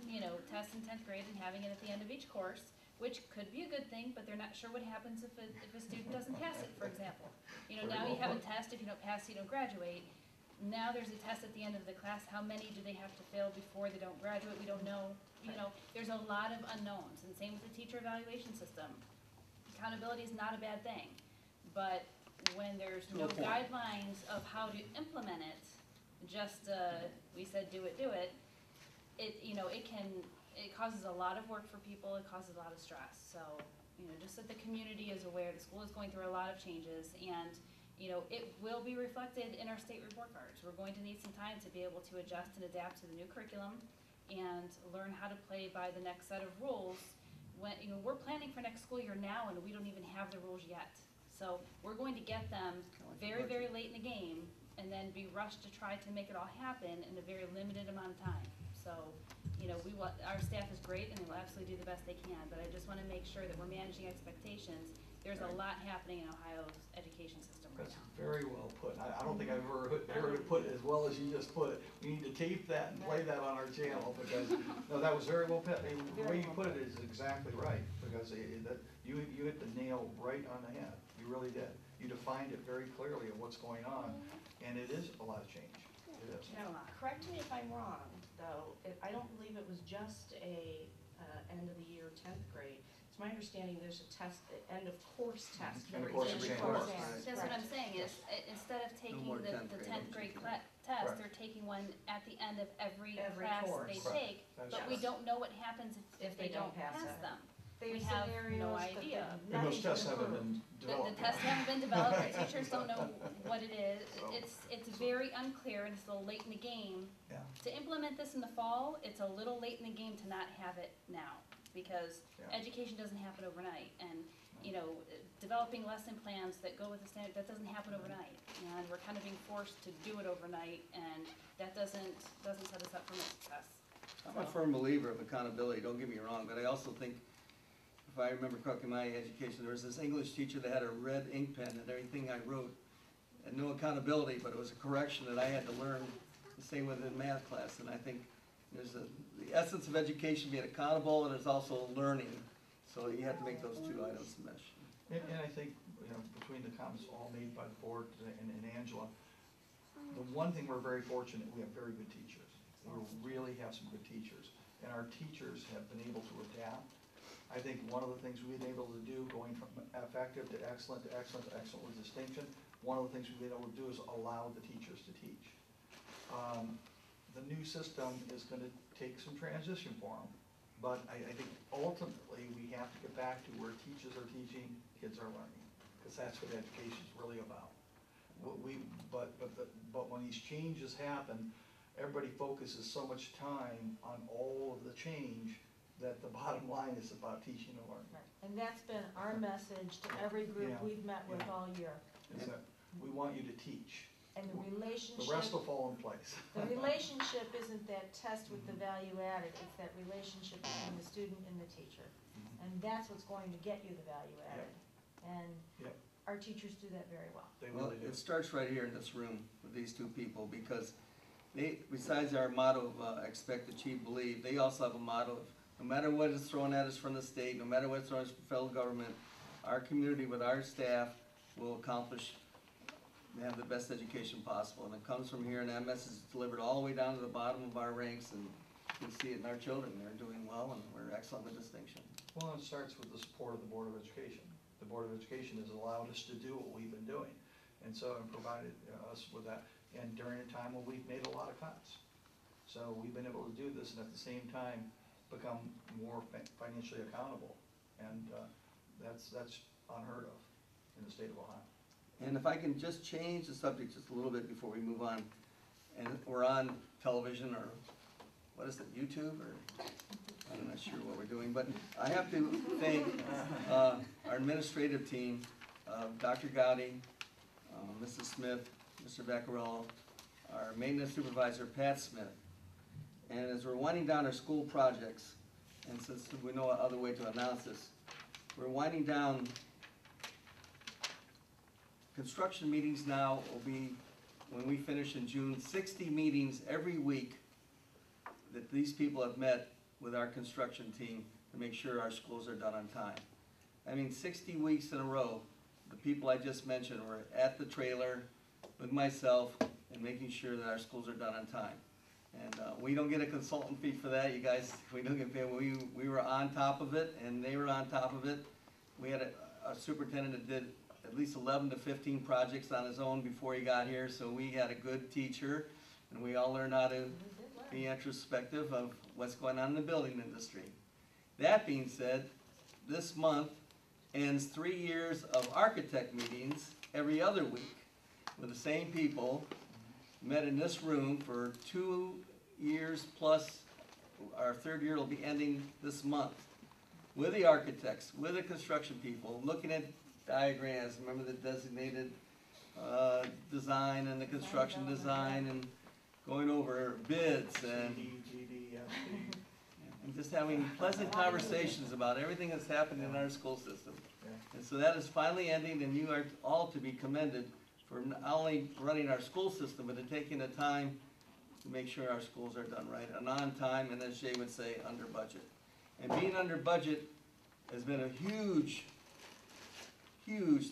you know, tests in 10th grade and having it at the end of each course, which could be a good thing, but they're not sure what happens if a student doesn't pass it, for example. You know, now you have a test, if you don't pass, you don't graduate. Now there's a test at the end of the class. How many do they have to fail before they don't graduate? We don't know. You know, there's a lot of unknowns, and same with the teacher evaluation system. Accountability is not a bad thing, but when there's no guidelines of how to implement it, just we said do it, you know, it causes a lot of work for people. It causes a lot of stress. So, you know, just that the community community is aware, the school is going through a lot of changes, and, you know, it will be reflected in our state report cards. We're going to need some time to be able to adjust and adapt to the new curriculum and learn how to play by the next set of rules. When, you know, we're planning for next school year now, and we don't even have the rules yet. So we're going to get them very, very late in the game, and then be rushed to try to make it all happen in a very limited amount of time. So, you know, our staff is great, and they will absolutely do the best they can, but I just wanna make sure that we're managing expectations. There's a lot happening in Ohio's education system right That's now. very well put. I don't think I've ever heard it put as well as you just put it. We need to tape that and play that on our channel, because, no, that was very well put. The way you put it is exactly right, because you hit the nail right on the head. You really did. You defined it very clearly of what's going on, and it is a lot of change. It is. Now, correct me if I'm wrong, though, I don't believe it was just a end of the year 10th grade. It's my understanding there's a test, end of course test. End of for course each exam. course. Right. That's what I'm saying, is instead of taking more the 10th grade 10th grade test, Correct. they're taking one at the end of every Every class course. they Correct. take, That's but we correct. don't know what happens if they don't pass it. them. They We have have no scenarios that idea. they've And not those even tests haven't approved. been The developed. tests haven't been developed, Right. the teachers don't know what it is. So- It's very unclear, and it's a little late in the game. Yeah. To implement this in the fall, it's a little late in the game to not have it now, because Yeah. education doesn't happen overnight, and, you know, developing lesson plans that go with the standard, that doesn't happen overnight. And we're kind of being forced to do it overnight, and that doesn't set us up for success. I'm a firm believer of accountability, don't get me wrong, but I also think, if I remember correctly, my education, there was this English teacher that had a red ink pen, and everything I wrote had no accountability, but it was a correction that I had to learn the same with in math class. And I think the essence of education being accountable, and there's also learning. So you have to make those two items mesh. And I think, you know, between the comments all made by the board and Angela, the one thing we're very fortunate, we have very good teachers. We really have some good teachers, and our teachers have been able to adapt. I think one of the things we've been able to do, going from effective to excellent to excellent to excellent with distinction, one of the things we've been able to do is allow the teachers to teach. The new system is gonna take some transition for them, but I think ultimately we have to get back to where teachers are teaching, kids are learning, because that's what education is really about. But when these changes happen, everybody focuses so much time on all of the change that the bottom line is about teaching and learning. Right. And that's been our message to every group Yeah. we've met with Yeah. all year. Is that we want you to teach. And the The relationship, rest will fall in place. the relationship isn't that test with the value added, it's that relationship between the student and the teacher. And that's what's going to get you the value added. And Yep. our teachers do that very well. They Well, really do. it starts right here in this room with these two people, because they, besides our motto of expect, achieve, believe, they also have a motto of, no matter what is thrown at us from the state, no matter what's thrown at us from federal government, our community with our staff will accomplish and have the best education possible. And it comes from here, and that message is delivered all the way down to the bottom of our ranks, and you can see it in our children. They're doing well, and we're excellent with distinction. Well, it starts with the support of the Board of Education. The Board of Education has allowed us to do what we've been doing, and so it provided us with that. And during a time when we've made a lot of cuts. So we've been able to do this and at the same time become more financially accountable. And that's unheard of in the state of Ohio. And if I can just change the subject just a little bit before we move on, and we're on television, or what is it, YouTube, or I'm not sure what we're doing, but I have to thank our administrative team, Dr. Gowdy, Mrs. Smith, Mr. Vaccarello, our maintenance supervisor, Pat Smith. And as we're winding down our school projects, and since we know other way to announce this, we're winding down. Construction meetings now will be, when we finish in June, 60 meetings every week that these people have met with our construction team to make sure our schools are done on time. I mean, 60 weeks in a row, the people I just mentioned were at the trailer with myself and making sure that our schools are done on time. And we don't get a consultant fee for that, you guys. We don't get paid. We were on top of it, and they were on top of it. We had a superintendent that did at least 11 to 15 projects on his own before he got here, so we had a good teacher, and we all learned how to be introspective of what's going on in the building industry. That being said, this month, ends 3 years of architect meetings every other week with the same people, met in this room for 2 years plus. Our 3rd year will be ending this month, with the architects, with the construction people, looking at diagrams, remember the designated design and the construction design, and going over bids and just having pleasant conversations about everything that's happened in our school system. And so that is finally ending, and you are all to be commended for not only running our school system, but in taking the time to make sure our schools are done right and on time, and as Jay would say, under budget. And being under budget has been a huge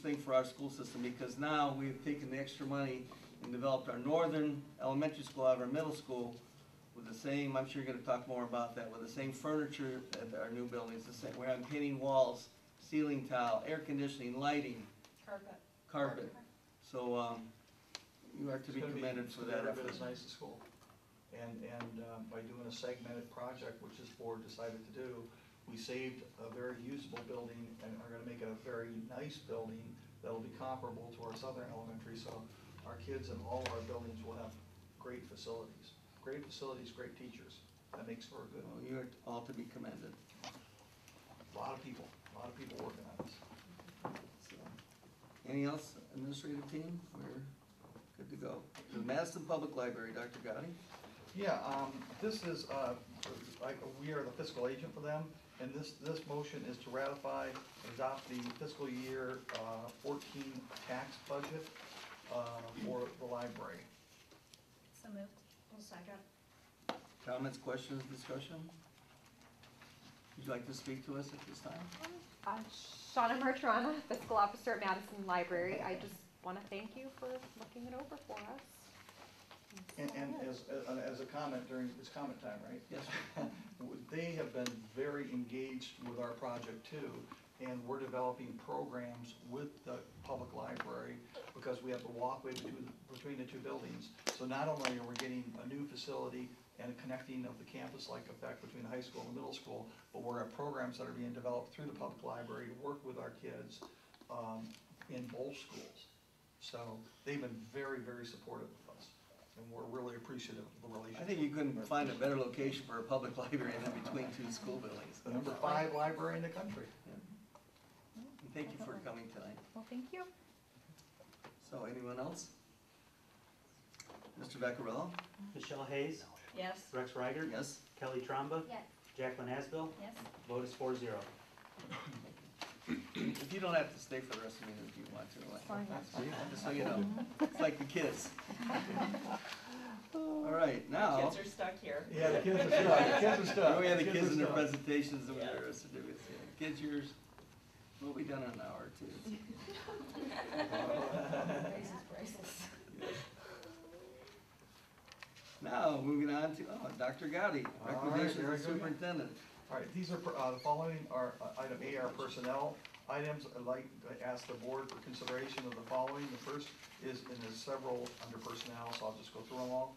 thing for our school system, because now we've taken the extra money and developed our northern elementary school out of our middle school with the same, I'm sure you're gonna talk more about that, with the same furniture at our new buildings, the same, we're having painting walls, ceiling tile, air conditioning, lighting, carpet. So, you are to be commended for that effort. It's nice to school. And by doing a segmented project, which this board decided to do, we saved a very usable building and are gonna make it a very nice building that'll be comparable to our southern elementary, so our kids in all of our buildings will have great facilities. Great facilities, great teachers. That makes for a good Well, one. you are all to be commended. A lot of people working on this. So, anything else, administrative team? We're good to go. The Madison Public Library, Dr. Gotti? Yeah, this is, we are the fiscal agent for them, and this motion is to ratify and adopt the fiscal year 14 tax budget for the library. So moved. One second. Comments, questions, discussion? Would you like to speak to us at this time? Shauna Martrana, Fiscal Officer at Madison Library. I just want to thank you for looking it over for us. And as a comment during, it's comment time, right? Yes. They have been very engaged with our project too, and we're developing programs with the public library because we have the walkway between the two buildings. So not only are we getting a new facility and a connecting of the campus-like effect between the high school and the middle school, but we're at programs that are being developed through the public library to work with our kids in both schools. So they've been very, very supportive of us, and we're really appreciative of the relationship. I think you couldn't find a better location for a public library than between 2 school buildings. The number 5 library in the country. And thank you for coming tonight. Well, thank you. So, anyone else? Mr. Vaccarello? Michelle Hayes, Yes. Rex Reiger, Yes? Kelly Tromba, Yes. Jacqueline Asbill, Yes? vote is 4-0. If you don't have to stay for the rest of the meeting if you want to. Fine. Just so you know, it's like the kids. All right, now, Kids are stuck here. Yeah, the kids are stuck, the kids are stuck. we have the kids in their are stuck. presentations and Yeah. their certificates. Yeah. Kids, yours, we'll be done in an hour or two. Raises prices. Now, moving on to, Dr. Gotti, All right, recommendations very of good. superintendent. All right, these are, the following are, item A are personnel items. I'd like to ask the board for consideration of the following. The first is, and there's several under personnel, so I'll just go through them all.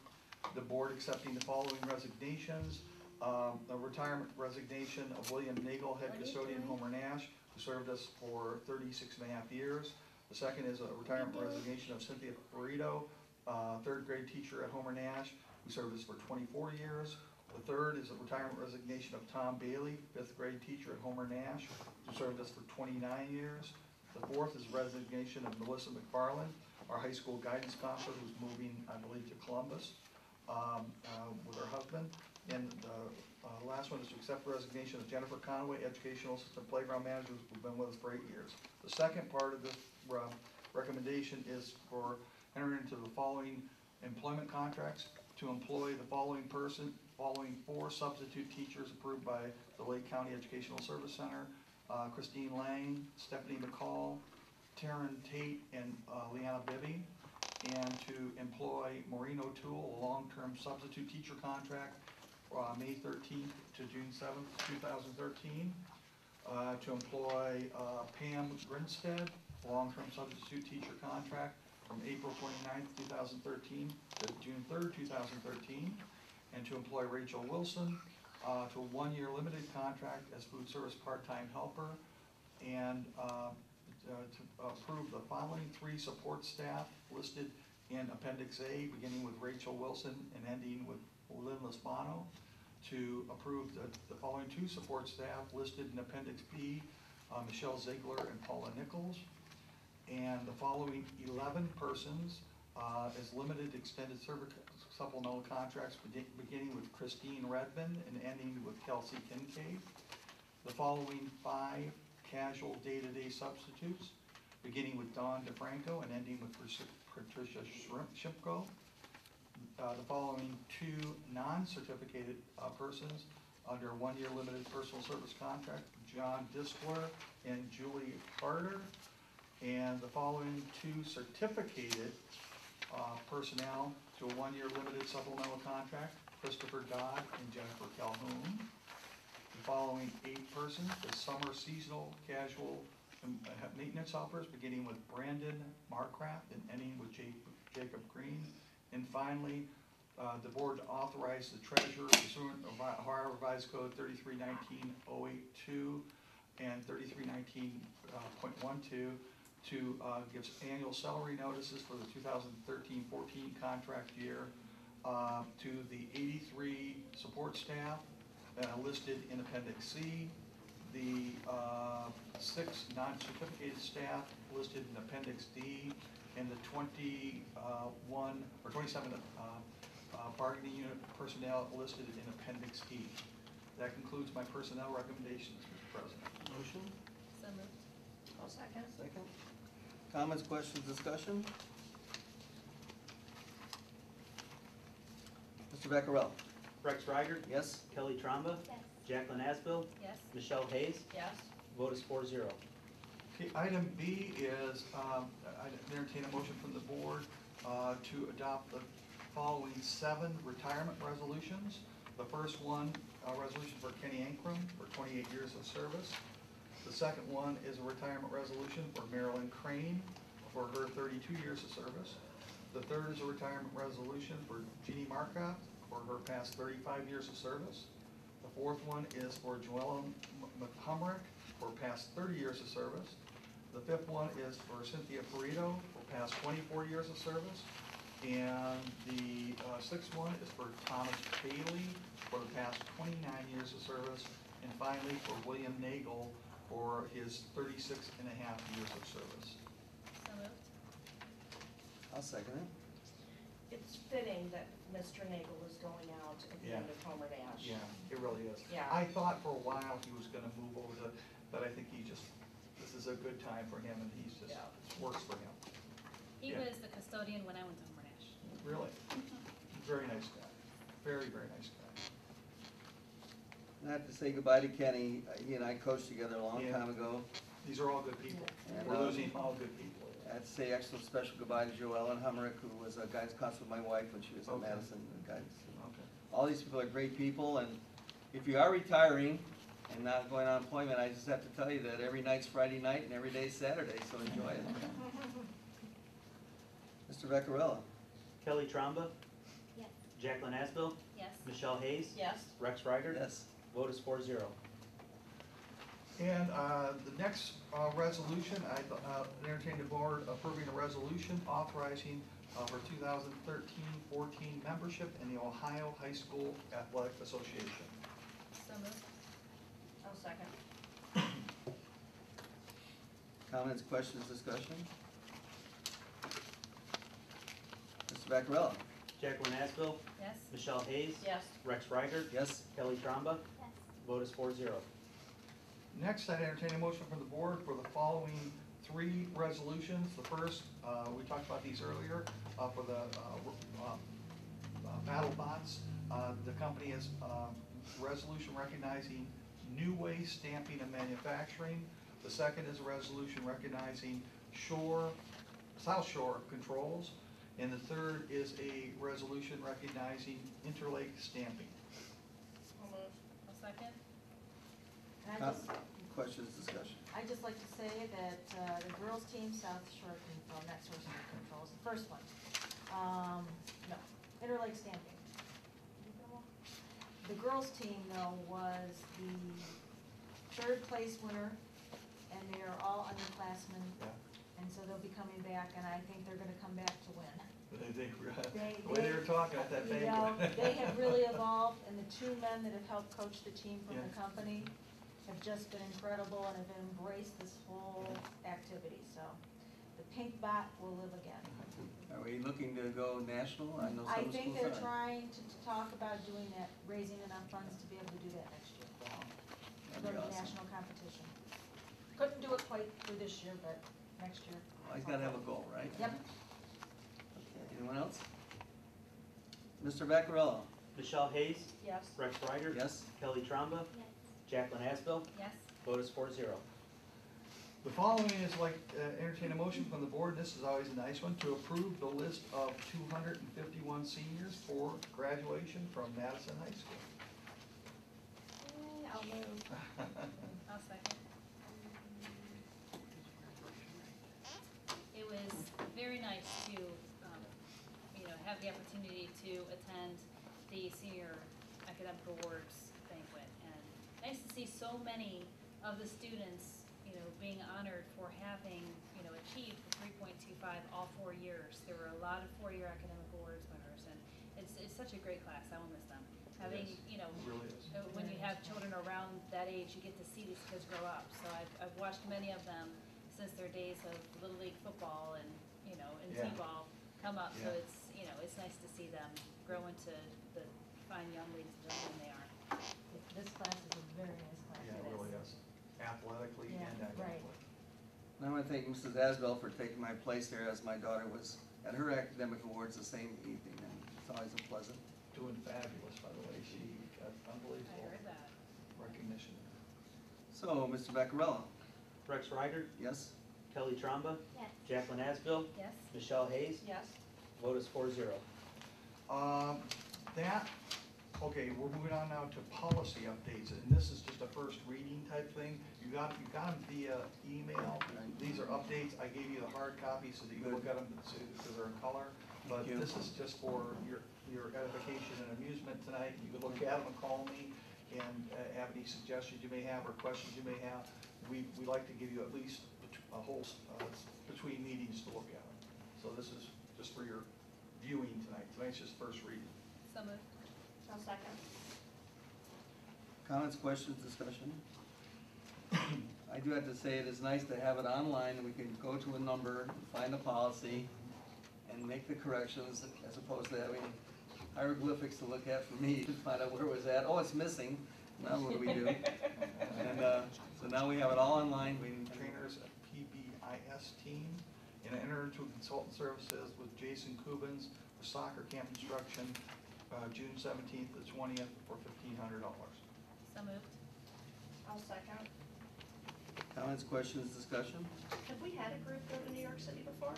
The board accepting the following resignations. The retirement resignation of William Nagel, head custodian, Homer Nash, who served us for 36.5 years. The second is a retirement resignation of Cynthia Burrito, 3rd grade teacher at Homer Nash, who served us for 24 years. The third is a retirement resignation of Tom Bailey, 5th grade teacher at Homer Nash, who served us for 29 years. The fourth is resignation of Melissa McFarland, our high school guidance counselor, who's moving, I believe, to Columbus with her husband. And the last one is to accept the resignation of Jennifer Conway, educational assistant playground manager, who's been with us for 8 years. The second part of this recommendation is for entering into the following employment contracts to employ the following 4 substitute teachers approved by the Lake County Educational Service Center, Christine Lang, Stephanie McCall, Taryn Tate, and Leanna Bibby, and to employ Maureen O'Toole, a long-term substitute teacher contract, May 13th to June 7th, 2013, to employ Pam Grinstead, a long-term substitute teacher contract from April 29th, 2013 to June 3rd, 2013, and to employ Rachel Wilson to a 1-year limited contract as food service part-time helper and to approve the following 3 support staff listed in Appendix A, beginning with Rachel Wilson and ending with Mls Boe, to approve the following 2 support staff listed in Appendix B, Michelle Ziegler and Paula Nichols, and the following 11 persons as limited extended service supplemental contracts, beginning with Christine Redmond and ending with Kelsey Kincaid. The following 5 casual day-to-day substitutes, beginning with Dawn DeFranco and ending with Patricia Shipko. The following 2 non-certificated persons under 1-year limited personal service contract, John Diskler and Julie Carter. And the following 2 certificated personnel to a 1-year limited supplemental contract, Christopher Dodd and Jennifer Calhoun. The following 8 persons as summer seasonal casual maintenance helpers, beginning with Brandon Marcraft and ending with Jacob Green. And finally, the board to authorize the treasurer pursuant to Ohio Revised Code 3319.082 and 3319.12 to give annual salary notices for the 2013-14 contract year to the 83 support staff listed in Appendix C, the 6 non-certificated staff listed in Appendix D, and the 27 bargaining unit personnel listed in Appendix E. That concludes my personnel recommendations, Mr. President. Motion? So moved. I'll second. Second. Comments, questions, discussion? Mr. Becquerel? Rex Reiger. Yes? Kelly Tromba. Yes. Jacqueline Asbill. Yes. Michelle Hayes. Yes. Vote is 4-0. Okay, item B is, I entertain a motion from the board to adopt the following 7 retirement resolutions. The first one, resolution for Kenny Ankrum for 28 years of service. The second one is a retirement resolution for Marilyn Crane for her 32 years of service. The third is a retirement resolution for Jeannie Markoff for her past 35 years of service. The fourth one is for Joella McHumrick for past 30 years of service. The fifth one is for Cynthia Perito for past 24 years of service. And the sixth one is for Thomas Bailey for the past 29 years of service. And finally, for William Nagel for his 36 and a half years of service. So moved. I'll second it. It's fitting that Mr. Nagel is going out at the end of Homer Dash. Yeah, it really is. Yeah. I thought for a while he was gonna move over to, but I think this is a good time for him and he's just, Yeah. it works for him. He Yeah. was the custodian when I went to Homer Nash. Really. Very nice guy. Very, very nice guy. And I have to say goodbye to Kenny. He and I coached together a long Yeah. time ago. These are all good people. And, We're losing all good people. I have to say extra special goodbye to Joellen Humrick, who was a guidance counselor with my wife when she was at Okay. Madison Guidance. Okay. All these people are great people, and if you are retiring and not going on employment, I just have to tell you that every night's Friday night and every day's Saturday, so enjoy it. Mr. Vaccarella? Kelly Tromba. Yes. Jacqueline Asbill. Yes. Michelle Hayes. Yes. Rex Reiger. Yes. Vote is 4-0. And the next resolution, I entertain the board approving a resolution authorizing for 2013-14 membership in the Ohio High School Athletic Association. So moved. I'll second. Comments, questions, discussion? Mr. Vaccarella? Jacqueline Asbill. Yes. Michelle Hayes. Yes. Rex Reiger. Yes. Kelly Tromba. Yes. Vote is 4-0. Next, I'd entertain a motion from the board for the following 3 resolutions. The first, we talked about these earlier, for the battle bots. The company is resolution recognizing New Way Stamping and Manufacturing. The second is a resolution recognizing South Shore Controls. And the third is a resolution recognizing Interlake Stamping. I'll move. I'll second. And I just, Questions, discussion? I'd just like to say that the girls' team, South Shore Control, not Source Controls, the first one, no, Interlake Stamping. The girls' team, though, was the 3rd place winner and they are all underclassmen, Yeah. and so they'll be coming back, and I think they're gonna come back to win. They think, They- the way they were talking at that You know, banquet. they have really evolved, and the two men that have helped coach the team from the Yeah. company have just been incredible and have embraced this whole activity, so the pink bot will live again. Are we looking to go national? I know I some think schools they're are. trying to talk about doing that, raising enough funds to be able to do that next year. That'd Go be to awesome. national competition. Couldn't do it quite for this year, but next year. Always gotta have a goal, right? Yep. Okay, anyone else? Mr. Vaccarello? Michelle Hayes, Yes. Rex Ryder. Yes? Kelly Tromba, Yes. Jacqueline Asbill, Yes? vote is 4-0. The following is like, entertain a motion from the board, this is always a nice one, to approve the list of 251 seniors for graduation from Madison High School. I'll move. I'll second. It was very nice to, have the opportunity to attend the senior academic awards banquet. And nice to see so many of the students, being honored for having, achieved the 3.25 all 4 years. There were a lot of 4-year academic awards winners, and it's such a great class. I will miss them. Having, It really is. when you have children around that age, you get to see these kids grow up. So I've watched many of them since their days of Little League football and, and Yeah. T-ball come up. So Yeah. it's nice to see them grow into the fine young ladies and gentlemen they are. This class is a very nice class. Yeah, it really is, athletically Yeah, and right. academically. And I want to thank Mrs. Asbell for taking my place there as my daughter was at her academic awards the same evening, and it's always a pleasant. Doing fabulous, by the way, she got I unbelievable heard that. recognition. So, Mr. Vaccarello? Rex Ryder, Yes? Kelly Tromba, Yes. Jacqueline Asbill, Yes? Michelle Hayes, Yes. vote is 4-0. Okay, we're moving on now to policy updates, and this is just a first reading type thing. You got them via email. These are updates. I gave you the hard copy so that you can look at them because they're in color. But Thank you. this is just for your edification and amusement tonight. You can look at them and call me and have any suggestions you may have or questions you may have. We like to give you at least a whole, between meetings to look at them. So this is just for your viewing tonight. Tonight's just first reading. So moved. I'll second. Comments, questions, discussion? I do have to say, it is nice to have it online, and we can go to a number, find the policy, and make the corrections, as opposed to having hieroglyphics to look at for me to find out where it was at. Oh, it's missing. Now what do we do? And so now we have it all online. Trainers at PBIS team, and enter into consultant services with Jason Kubins for soccer camp instruction, June 17th to 20th for $1,500. So moved. I'll second. Comments, questions, discussion? Have we had a group go to New York City before?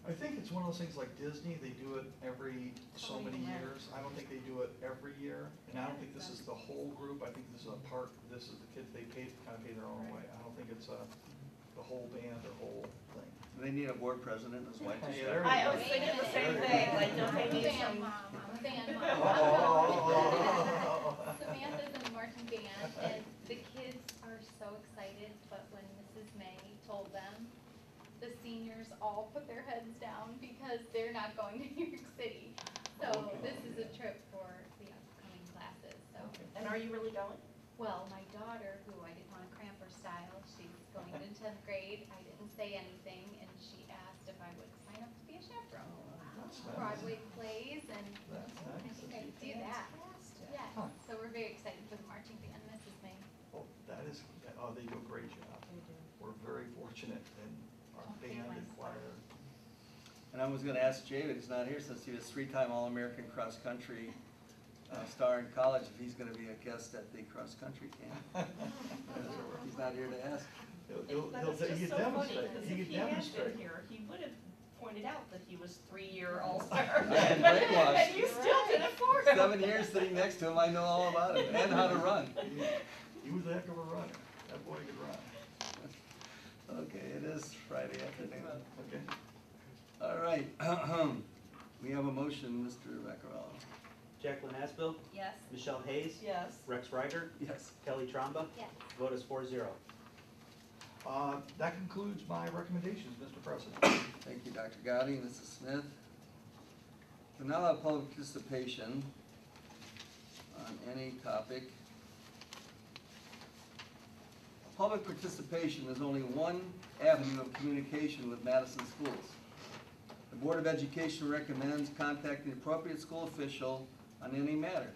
I think it's one of those things like Disney, they do it every so many Right. years. I don't think they do it every year, and I don't think this is the whole group. I think this is a part, this is the kids, they kind of pay their own way. I don't think it's the whole band or whole thing. Do they need a board president as well? Yeah, there you I go. was thinking the same thing, like, don't they need Fan some? mom, I'm a fan Oh. Samantha's in the marching band, and the kids are so excited, but when Mrs. May told them, the seniors all put their heads down because they're not going to New York City. So Okay. this is a trip for the upcoming classes, so. And are you really going? Well, my daughter, who I didn't want to cramp her style, she's going into 10th grade, I didn't say anything, and she asked if I would sign up to be a chaperone. That's nice. Broadway plays, and That's I nice. think I could do that. Yes, Huh. so we're very excited for the marching band, Mrs. May. Oh, that is, oh, they do a great job. They do. We're very fortunate in our Okay, band and nice. choir. And I was gonna ask Jay, but he's not here since he was 3-time All-American cross-country star in college, if he's gonna be a guest at the cross-country camp. He's not here to ask. That's He just can so funny, demonstrate, because he if can he had demonstrate. been here, he would have pointed out that he was 3-year all-star. And brainwashed. And you still did it for him. 7 years sitting next to him, I know all about it, and how to run. He was a heck of a runner. That boy could run. Okay, it is Friday afternoon. Okay. All right, we have a motion, Mr. Vaccarello. Jacqueline Asbill, Yes? Michelle Hayes, Yes. Rex Ryder, Yes. Kelly Tromba, Yes. vote is 4-0. That concludes my recommendations, Mr. President. Thank you, Dr. Gotti, Mrs. Smith. We now have public participation on any topic. Public participation is only one avenue of communication with Madison schools. The Board of Education recommends contacting the appropriate school official on any matter.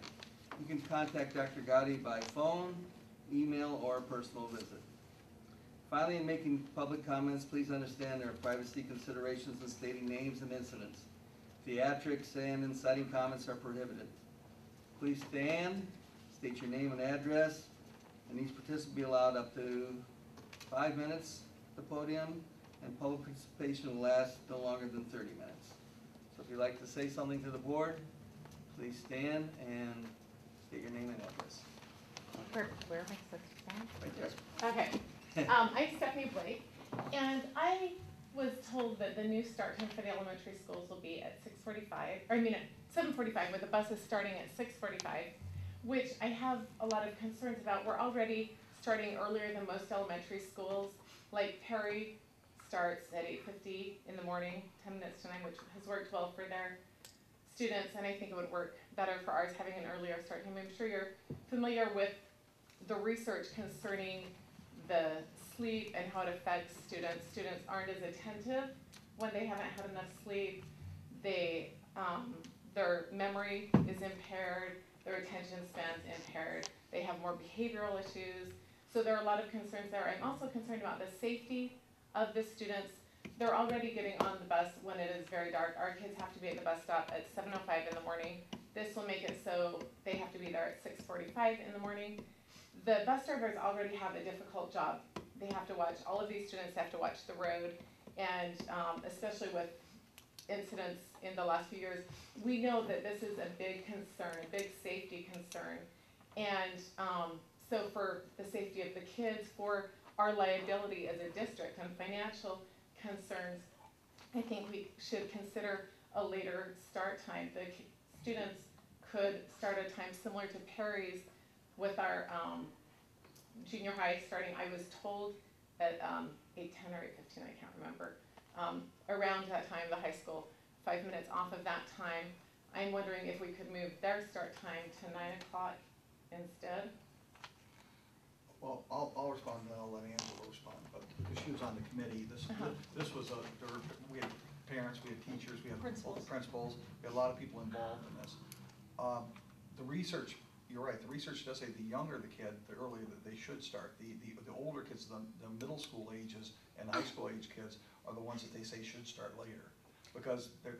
You can contact Dr. Gotti by phone, email, or a personal visit. Finally, in making public comments, please understand there are privacy considerations in stating names and incidents. Theatrics and inciting comments are prohibited. Please stand, state your name and address, and each participant will be allowed up to 5 minutes at the podium, and public participation will last no longer than 30 minutes. So if you'd like to say something to the board, please stand and state your name and address. Where am I supposed to stand? Right there. Okay, I'm Stephanie Blake, and I was told that the new start time for the elementary schools will be at 7:45, with the buses starting at 6:45, which I have a lot of concerns about. We're already starting earlier than most elementary schools, like Perry starts at 8:50 in the morning, 10 minutes to 9, which has worked well for their students, and I think it would work better for ours having an earlier start time. I'm sure you're familiar with the research concerning the sleep and how it affects students. Students aren't as attentive when they haven't had enough sleep. They, their memory is impaired, their attention span's impaired, they have more behavioral issues. So there are a lot of concerns there. I'm also concerned about the safety of the students. They're already getting on the bus when it is very dark. Our kids have to be at the bus stop at 7:05 in the morning. This will make it so they have to be there at 6:45 in the morning. The bus drivers already have a difficult job. They have to watch, all of these students have to watch the road, and especially with incidents in the last few years, we know that this is a big concern, a big safety concern. And so for the safety of the kids, for our liability as a district and financial concerns, I think we should consider a later start time. The students could start a time similar to Perry's with our junior high starting, I was told, at 8:10 or 8:15, I can't remember. Around that time, the high school, 5 minutes off of that time. I'm wondering if we could move their start time to 9 o'clock instead. Well, I'll respond, and then I'll let Angela respond, but because she was on the committee, this was we had parents, we had teachers, we had principals, we had a lot of people involved in this. The research, you're right, the research does say the younger the kid, the earlier that they should start. The older kids, the middle school ages and high school age kids are the ones that they say should start later. Because they're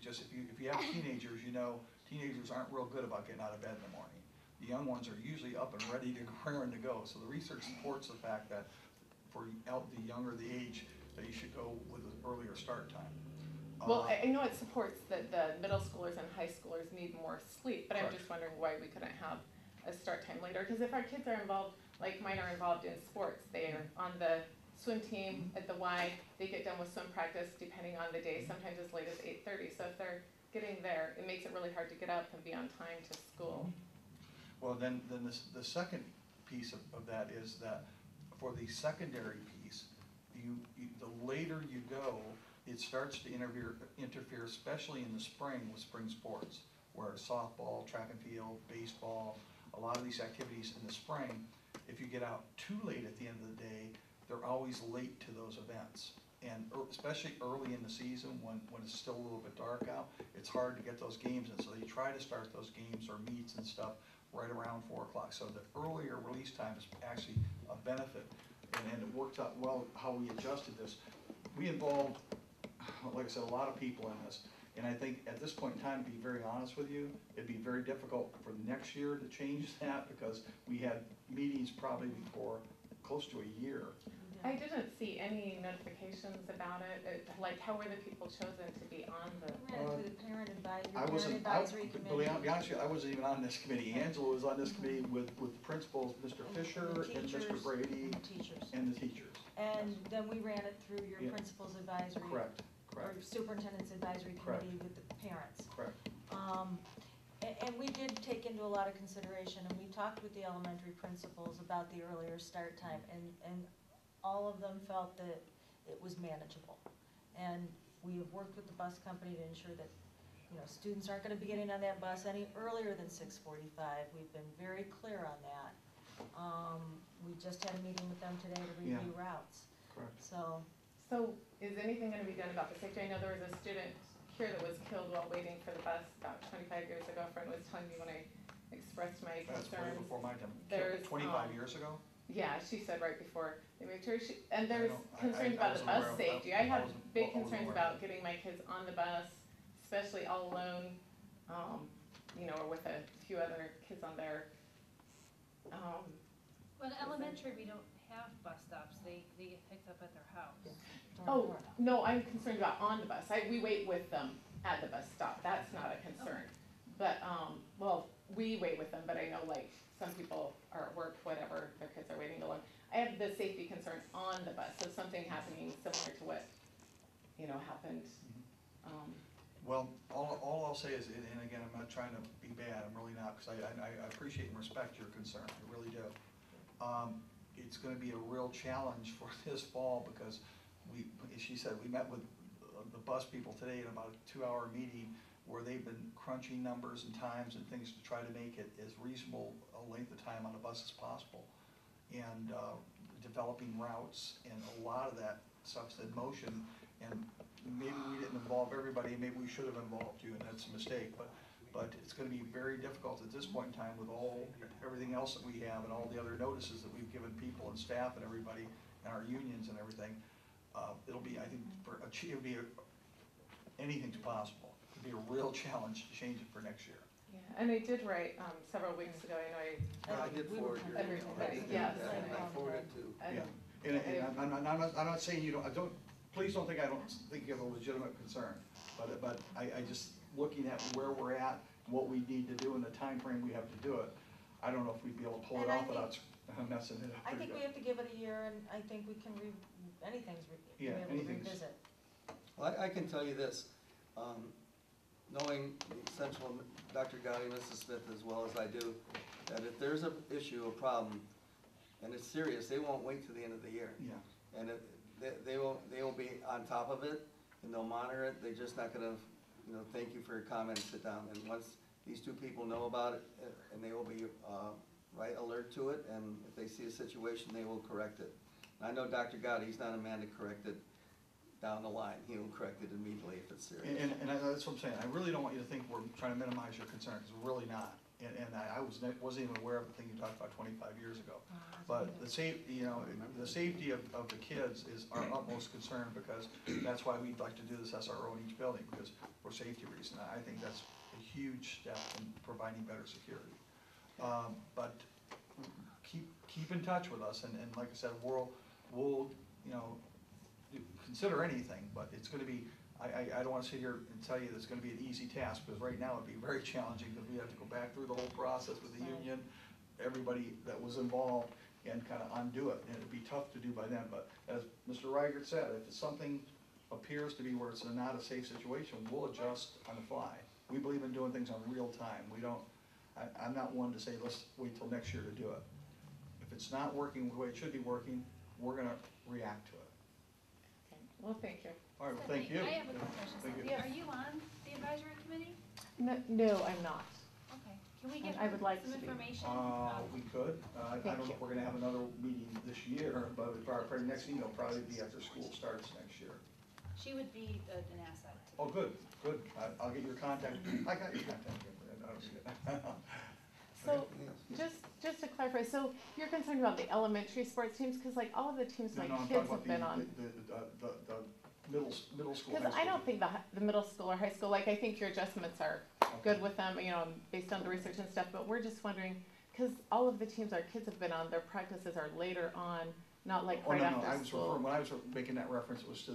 just, if you have teenagers, you know, teenagers aren't real good about getting out of bed in the morning. The young ones are usually up and ready to raring to go. So the research supports the fact that for the younger the age, that you should go with an earlier start time. Well, I know it supports that the middle schoolers and high schoolers need more sleep, but Correct. I'm just wondering why we couldn't have a start time later. Because if our kids are involved, like mine are involved in sports, they are on the swim team at the Y, they get done with swim practice depending on the day, sometimes as late as 8:30. So if they're getting there, it makes it really hard to get up and be on time to school. Well, then the second piece of that is that for the secondary piece, the later you go, it starts to interfere, especially in the spring with spring sports, where softball, track and field, baseball, a lot of these activities in the spring, if you get out too late at the end of the day, they're always late to those events. And especially early in the season when it's still a little bit dark out, it's hard to get those games in. So they try to start those games or meets and stuff right around 4 o'clock. So the earlier release time is actually a benefit. And it worked out well how we adjusted this. We involved, like I said, a lot of people in this. And I think at this point in time, to be very honest with you, it'd be very difficult for next year to change that because we had meetings probably for close to a year. I didn't see any notifications about it. Like, how were the people chosen to be on the? Ran it through the parent Be advisory committee. honest with you, I wasn't even on this committee. Angela was on this committee with principals, Mr. Fisher and Mr. Brady And the teachers. and the teachers. And then we ran it through your Yeah. principal's advisory. Correct, Or correct, superintendent's advisory Correct. committee with the parents. correct. And we did take into a lot of consideration, and we talked with the elementary principals about the earlier start time, and all of them felt that it was manageable. And we have worked with the bus company to ensure that, students aren't gonna be getting on that bus any earlier than 6:45. We've been very clear on that. We just had a meeting with them today to review routes, Correct. so. So is anything gonna be done about the safety? I know there was a student here that was killed while waiting for the bus about 25 years ago. A friend was telling me when I expressed my That's way concerns. before my time. There's, 25 years ago? Yeah, she said right before they moved here, and there's I concerns about the wasn't aware bus of- safety. I have wasn't- big I wasn't concerns aware. about getting my kids on the bus, especially all alone, or with a few other kids on there. Well, in elementary, we don't have bus stops, they get picked up at their house. door to Oh, door. no, I'm concerned about on the bus. We wait with them at the bus stop. That's not a concern. But, well, we wait with them, but I know like some people are at work, whatever, their kids are waiting alone. I have the safety concern on the bus, so something happening similar to what, happened. Well, all I'll say is, and again, I'm not trying to be bad, I'm really not, because I appreciate and respect your concern, I really do. It's gonna be a real challenge for this fall, because she said, we met with the bus people today in about a 2-hour meeting, where they've been crunching numbers and times and things to try to make it as reasonable a length of time on the bus as possible. And developing routes, and a lot of that stuff's in motion, and maybe we didn't involve everybody, maybe we should have involved you, and that's a mistake, but it's gonna be very difficult at this point in time with everything else that we have and all the other notices that we've given people and staff and everybody, and our unions and everything. It'll be, I think, anything's possible. It'll be a real challenge to change it for next year. Yeah, and I did write, several weeks ago, I did forward your Every- email. I did yes. that, and I forwarded it to. I, Yeah, and I'm not saying you don't, please don't think I don't think you have a legitimate concern, but I just, looking at where we're at, what we need to do and the time frame we have to do it, I don't know if we'd be able to pull it And I off without messing it up. I think we have to give it a year, and I think we can anything's be Yeah, able to anything's- revisit. Well, I can tell you this, knowing Central, Dr. Gotti, Mrs. Smith, as well as I do, that if there's an issue, a problem, and it's serious, they won't wait till the end of the year. Yeah, And they will be on top of it, and they'll monitor it, they're just not gonna, thank you for your comment, and sit down. And once these two people know about it, and they will be, right, alert to it, and if they see a situation, they will correct it. And I know Dr. Gotti, he's not a man to correct it down the line, he will correct it immediately if it's serious. and that's what I'm saying, I really don't want you to think we're trying to minimize your concern, because we're really not. And I wasn't even aware of the thing you talked about 25 years ago. But the safety of the kids is our utmost concern, because that's why we'd like to do this SRO in each building, because for safety reasons. I think that's a huge step in providing better security. But keep in touch with us, and like I said, we'll consider anything, but it's gonna be, I don't wanna sit here and tell you that it's gonna be an easy task, because right now it'd be very challenging, because we have to go back through the whole process with the union, everybody that was involved, and kinda undo it, and it'd be tough to do by then, but as Mr. Reichert said, if it's something appears to be where it's not a safe situation, we'll adjust on the fly. We believe in doing things on real time, I'm not one to say, let's wait till next year to do it. If it's not working the way it should be working, we're gonna react to it. okay, well, thank you. All right, well, thank you. I have a quick question, Thank you. Cynthia, are you on the advisory committee? No, I'm not. Okay, can we get I would like some to be. information? We could, I Thank don't know you. if we're gonna have another meeting this year, but our next meeting will probably be after school starts next year. She would be an asset. Oh, good, I'll get your contact, I got your contact info, I don't need it. So, just to clarify, so you're concerned about the elementary sports teams, because like all of the teams No, my no, I'm kids talking have been on. about the middle school, high Because I school. don't think the middle school or high school, like I think your adjustments are good with them, based on the research and stuff, but we're just wondering, because all of the teams our kids have been on, their practices are later on, not like Oh, right no, no, after school. when I was making that reference, it was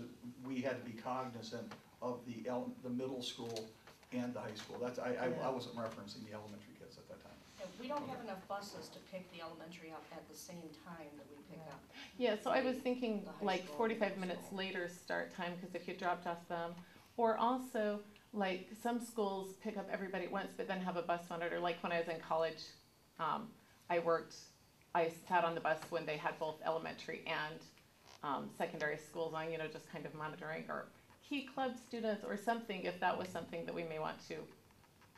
we had to be cognizant of the middle school and the high school. I wasn't referencing the elementary kids at that time. Yeah, we don't have enough buses to pick the elementary up at the same time that we pick up. Yeah, so I was thinking The high like school, 45 middle minutes school. later start time, because if you dropped off them, or also like some schools pick up everybody at once, but then have a bus monitor. Like when I was in college, I sat on the bus when they had both elementary and secondary schools on, just kind of monitoring or key club students or something, if that was something that we may want to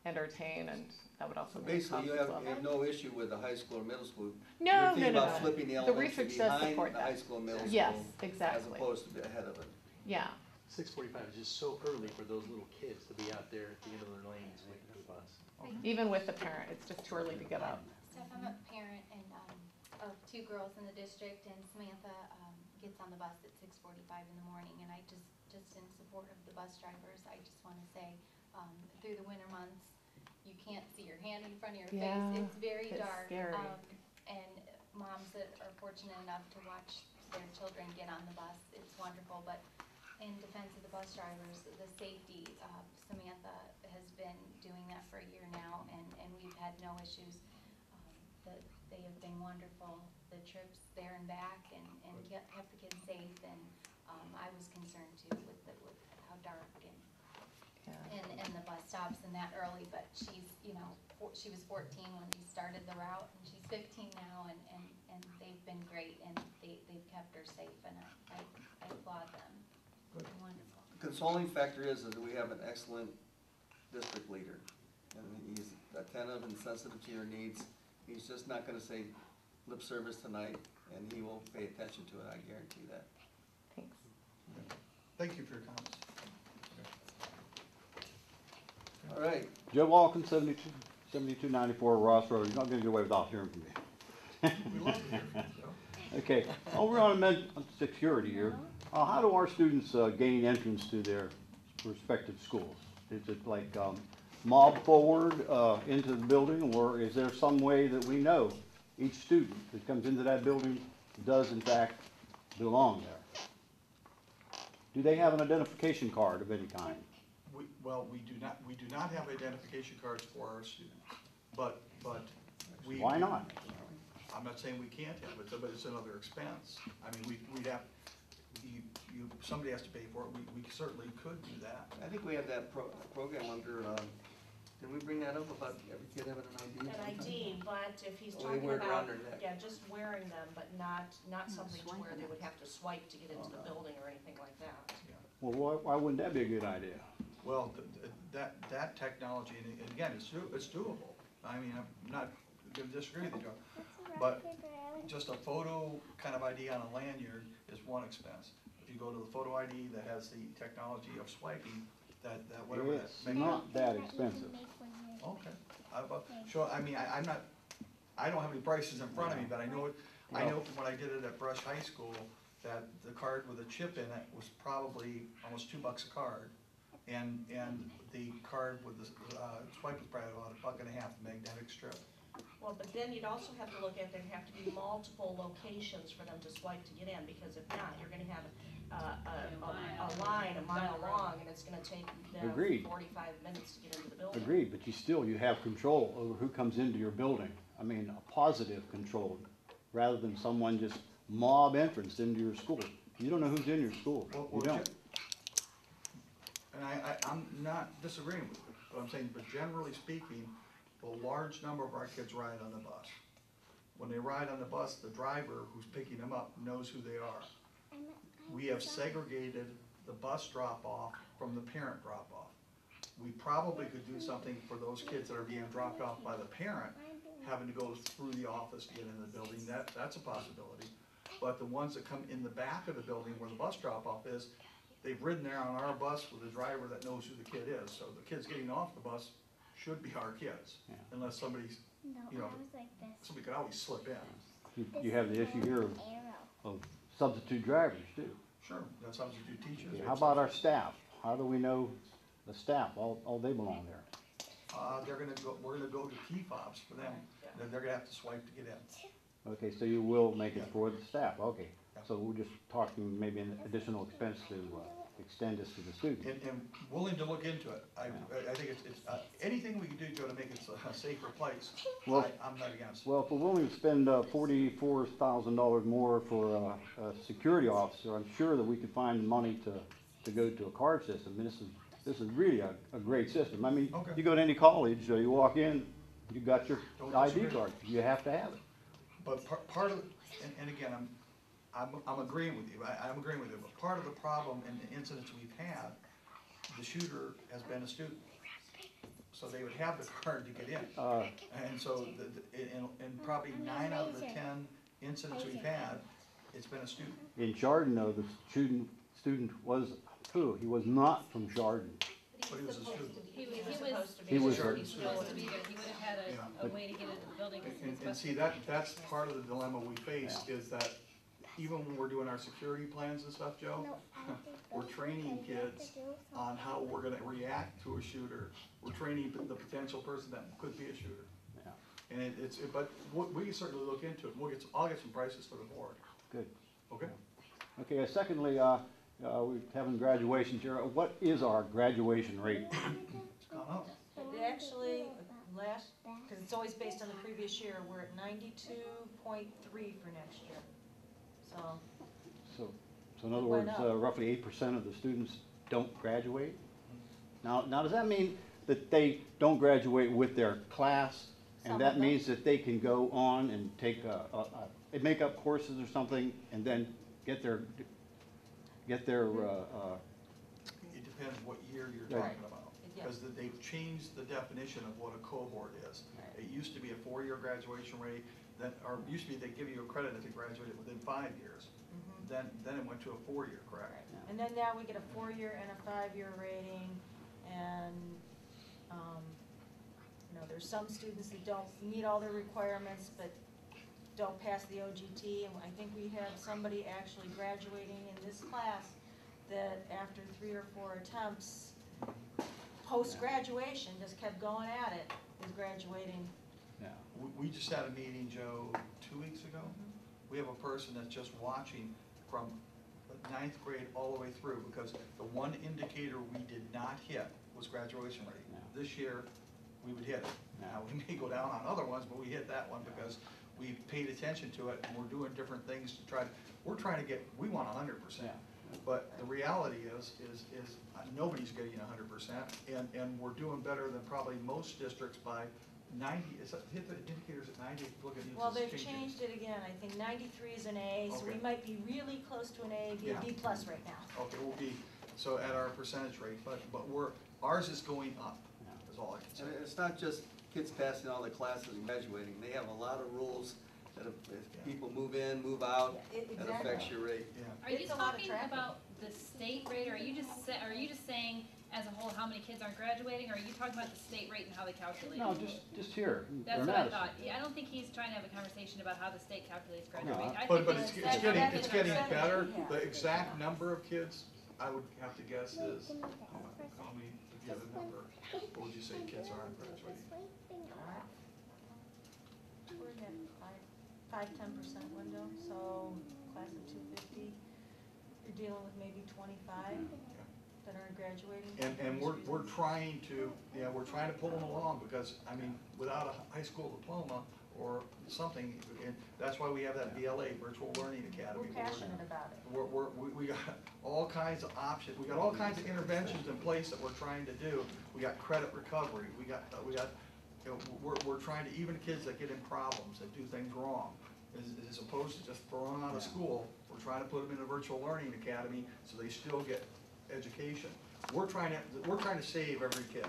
entertain, and that would also So be a basically, cost you as have, well. you have no issue with the high school or middle school. No, You're no, thinking no, about no. flipping the The elementary research does behind support the that. high school and middle school. Yes, As exactly. opposed to be ahead of it. Yeah. 6:45 is just so early for those little kids to be out there at the end of their lanes waiting for the bus. Even with the parent, it's just too early to get up. Steph, I'm a parent and, of two girls in the district, and Samantha, gets on the bus at 6:45 in the morning, and I just in support of the bus drivers, I just wanna say, through the winter months, you can't see your hand in front of your Yeah, face, it's very it's dark. scary. And moms that are fortunate enough to watch their children get on the bus, it's wonderful, but in defense of the bus drivers, the safety, Samantha has been doing that for a year now, and we've had no issues. They have been wonderful, the trips there and back, and kept the kids safe, and, I was concerned too with how dark and the bus stops and that early, but she's, she was 14 when she started the route, and she's 15 now, and they've been great, and they've kept her safe, and I applaud them. Good. Wonderful. The consoling factor is that we have an excellent district leader, and he's attentive and sensitive to your needs. He's just not gonna say lip service tonight, and he will pay attention to it, I guarantee that. Thanks. Thank you for your comments. All right, Joe Walken, 7294 Ross Road. You're not gonna get away without hearing from me. We love to hear from you, Joe. Okay, we're on security here. How do our students gain entrance to their respective schools? Is it like mob forward into the building, or is there some way that we know each student that comes into that building does in fact belong there? Do they have an identification card of any kind? We do not have identification cards for our students, but we. Why not? I'm not saying we can't have it, but it's another expense. I mean, we'd have, somebody has to pay for it, we certainly could do that. I think we have that program under, did we bring that up about every kid having an ID? An ID, but if he's Oh, they talking wear it about, around their neck. yeah, just wearing them, but not something to where they would have to swipe to get into the building or anything like that. Well, why wouldn't that be a good idea? Well, that technology, and again, it's doable. I mean, I'm not gonna disagree with you, Joe, but just a photo kind of ID on a lanyard is one expense. If you go to the photo ID that has the technology of swiping, that whatever that. It's not that expensive. Okay, I mean, I don't have any prices in front of me, but I know from when I did it at Brush High School, that the card with a chip in it was probably almost $2 a card. And the card with the swipe was probably about $1.50, the magnetic strip. Well, but then you'd also have to look at, there'd have to be multiple locations for them to swipe to get in, because if not, you're gonna have a line a mile long, and it's gonna take them Agreed. 45 minutes to get into the building. Agreed, but you have control over who comes into your building. I mean, a positive control, rather than someone just mob entrance into your school. You don't know who's in your school. You don't. And I'm not disagreeing with you, but I'm saying, but generally speaking, a large number of our kids ride on the bus. When they ride on the bus, the driver who's picking them up knows who they are. We have segregated the bus drop-off from the parent drop-off. We probably could do something for those kids that are being dropped off by the parent, having to go through the office to get in the building. That's a possibility. But the ones that come in the back of the building where the bus drop-off is, they've ridden there on our bus with a driver that knows who the kid is. So the kids getting off the bus should be our kids, unless somebody's, somebody could always slip in. You have the issue here of substitute drivers too. Sure, that's substitute teachers. Okay, how about our staff? How do we know the staff, all they belong there? We're gonna go to key fobs for them. They're gonna have to swipe to get in. Okay, so you will make it for the staff, okay. So we're just talking maybe an additional expense to extend this to the students. And willing to look into it. I think it's anything we can do, Joe, to make it a safer place, Well, I'm not against. Well, if we're willing to spend $44,000 more for a security officer, I'm sure that we could find money to go to a card system. And this is really a great system. I mean, Okay. you go to any college, you walk in, you got your Don't ID disagree. card. You have to have it. But part of, and again, I'm agreeing with you, I'm agreeing with you, but part of the problem in the incidents we've had, the shooter has been a student. So they would have the card to get in. And so, in probably 9 out of the 10 incidents we've had, it's been a student. In Chardon, though, the student was, he was not from Chardon. But he was a student. He was supposed to be. He was- supposed to be there, he would have had Yeah. a way to get into the building. 'Cause he was And see, that's part of the dilemma we face, is that even when we're doing our security plans and stuff, Joe, we're training kids on how we're gonna react to a shooter. We're training the potential person that could be a shooter. Yeah. And but we can certainly look into it. I'll get some prices for the board. Good. Okay? Okay, secondly, we're having graduations here. What is our graduation rate? It's gone up. It actually, because it's always based on the previous year, we're at 92.3 for next year. So, So in other Went words, up. roughly 8% of the students don't graduate? Now, does that mean that they don't graduate with their class? Some And of that them. means that they can go on and take make-up courses or something and then get their, It depends what year you're Right. talking about. Yeah. Because they've changed the definition of what a cohort is. It used to be a 4-year graduation rate, or used to be they give you a credit if you graduated within 5 years. Then it went to a 4-year, correct? and then now we get a 4-year and a 5-year rating, and, there's some students that don't meet all their requirements, but don't pass the OGT, and I think we have somebody actually graduating in this class that after 3 or 4 attempts, post-graduation, just kept going at it, is graduating. yeah. We just had a meeting, Joe, 2 weeks ago. We have a person that's just watching from the 9th grade all the way through, because the one indicator we did not hit was graduation rate. Yeah. This year, we would hit it. Yeah. Now, we may go down on other ones, but we hit that one because we paid attention to it, and we're doing different things to we're trying to we want 100%. Yeah. But the reality is nobody's getting 100%, and we're doing better than probably most districts by 90, hit the indicators at 90, look at these. Well, they've changed it again, I think 93 is an A, so we Okay. might be really close to an A, be a Yeah. B plus right now. Okay, we'll be, so at our percentage rate, but ours is going up, is all I can say. And it's not just kids passing all the classes and graduating. They have a lot of rules that if people move in, move out, Yeah, that exactly. affects your rate. Yeah. Are you It's a lot of talking traffic. about the state rate, or are you just saying as a whole how many kids aren't graduating, or are you talking about the state rate and how they calculate it? No, just here. That's or what I Madison. thought. Yeah, I don't think he's trying to have a conversation about how the state calculates No, graduating. I But think it's that's- getting that's not better. graduating. The exact number of kids, I would have to guess is, call me if you have a number. What would you say kids aren't graduating? We're in that 5-10% window, so class of 250, you're dealing with maybe 25 that aren't graduating. And we're trying to, we're trying to pull them along, because, I mean, without a high school diploma or something, and that's why we have that VLA, Virtual Learning Academy. We're passionate about it. We got all kinds of options, we got all kinds of interventions in place that we're trying to do. We got credit recovery, we're trying to, even kids that get in problems, that do things wrong, as opposed to just throwing them out of school, we're trying to put them in a virtual learning academy so they still get education. We're trying to save every kid.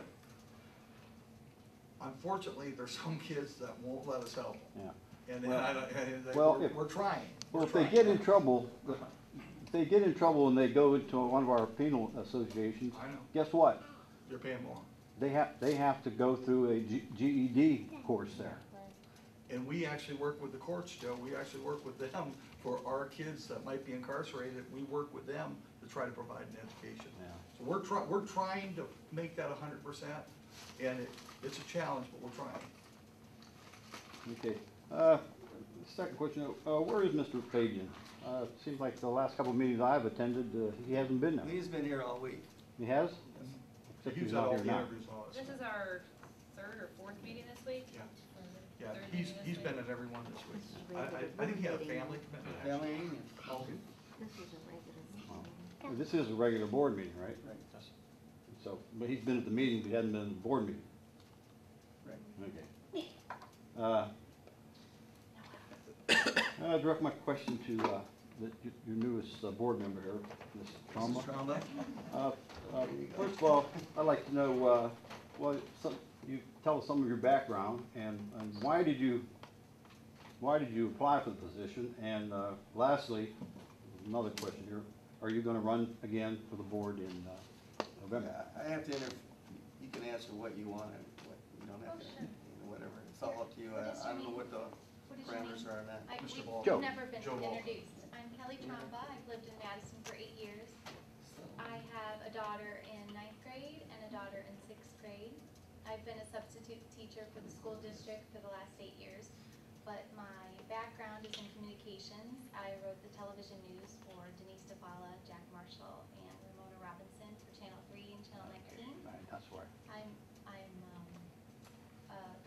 Unfortunately, there's some kids that won't let us help them. Yeah. And we're trying. Well, if they get in trouble, and they go into one of our penal associations, I know. guess what? You're paying more. They have to go through a GED course there. And we actually work with the courts, Joe. We actually work with them for our kids that might be incarcerated. We work with them to try to provide an education. Yeah. So we're trying to make that 100%, and it's a challenge, but we're trying. Okay. Second question, where is Mr. Fabian? Seems like the last couple of meetings I've attended, he hasn't been there. He's been here all week. He has? Except He's he's at not all here the now. interviews and all that This stuff. is our 3rd or 4th meeting this week? Yeah. Or Yeah, third he's meeting this been week? at every one this week. I think he had a family commitment. Family actually. meeting. Okay. Well, this is a regular board meeting, right? Right, Yes. So, but he's been at the meeting, but he hasn't been at the board meeting. right. Okay. I direct my question to your newest board member here, Ms. Mrs. Tromba. Tromba? First of all, I'd like to know, you tell us some of your background and why did you apply for the position? And lastly, another question here, are you gonna run again for the board in November? I have to you can answer what you want and what you don't have to, sure. whatever. It's all up to you. What is I your don't know name? what the What is your parameters name? are on that. Mr. We've Ball. Joe. never been Joe Ball. introduced. I'm Kelly Tromba. I've lived in Madison for 8 years. I have a daughter in 9th grade and a daughter in 6th grade. I've been a substitute teacher for the school district for the last 8 years, but my background is in communications. I wrote the television news for Denise DeFala, Jack Marshall, and Ramona Robinson for Channel 3 and Channel 19. Right, that's why. I'm a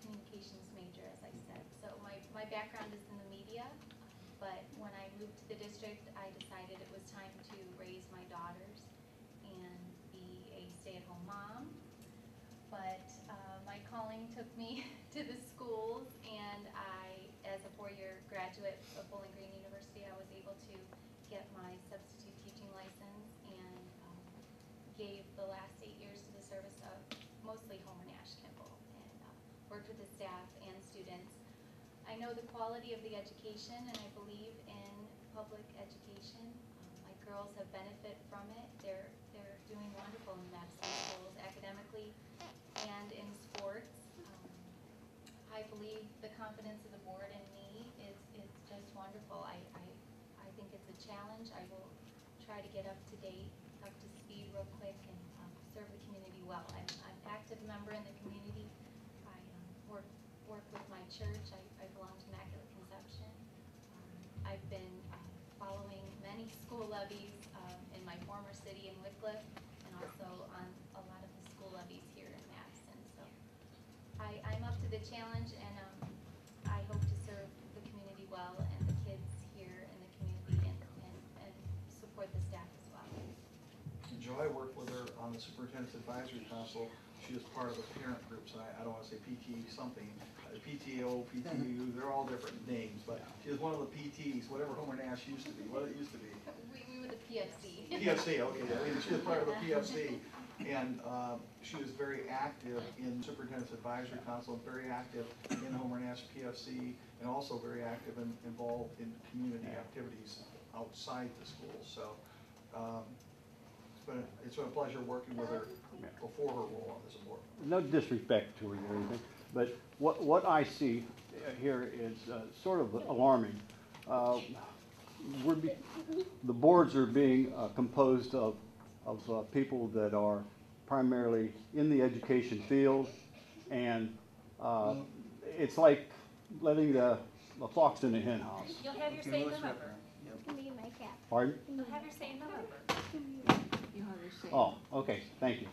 communications major, as I said. So my background is in the media, but when I moved to the district, I decided it was time to raise my daughters and be a stay-at-home mom. But my calling took me to the schools, and as a 4-year graduate of Bowling Green University, I was able to get my substitute teaching license and gave the last 8 years to the service of mostly Homer Nash Kimball, and worked with the staff and students. I know the quality of the education, and I believe in public education. My girls have benefited from it. They're doing wonderful in Madison schools, academically and in sports. I believe the confidence of the board in me is just wonderful. I think it's a challenge. I will try to get up to date, up to speed real quick, and serve the community well. I'm an active member in the community. I work with my church. I belong to Immaculate Conception. I've been following many school levies in my former city in Wickliffe, and also on a lot of the school levies here in Madison. So I'm up to the challenge, and I hope to serve the community well and the kids here in the community, and support the staff as well. Joy worked with her on the Superintendent's Advisory Council. She is part of the parent groups, and I don't want to say PT something, PTO, PTU, they're all different names, but she was one of the PTs, whatever Homer Nash used to be, what it used to be. We were the PFC. PFC, okay, I mean, she was part of the PFC, and she was very active in Superintendent's Advisory Council, very active in Homer Nash PFC, and also very active and involved in community activities outside the school. So it's been a pleasure working with her before her role on this board. No disrespect to her or anything, but what I see here is sort of alarming. The boards are being composed of people that are primarily in the education field, and it's like letting the fox in the hen house. You'll have your Okay, say in let's wrap November. it up. Pardon? You'll have your say in November. Oh, okay, thank you.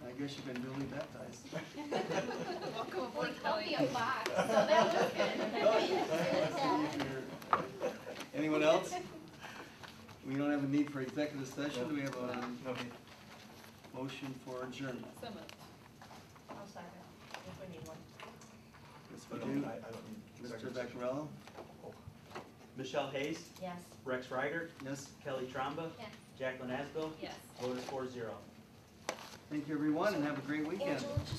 I guess you've been duly baptized. Welcome Well, aboard, he called me Kelly. a fox, so that was good. Anyone else? We don't have a need for executive session. Do we have a motion for adjournment? So moved. I'll second, if we need one. Yes, I we don't, do. I don't need Mr. executive session. Vaccarello? Michelle Hayes, Yes. Rex Reiger, Yes. Kelly Tromba, Yes. Jacqueline Asbill, Yes. voted 4-0. Thank you, everyone, and have a great weekend. Angela, just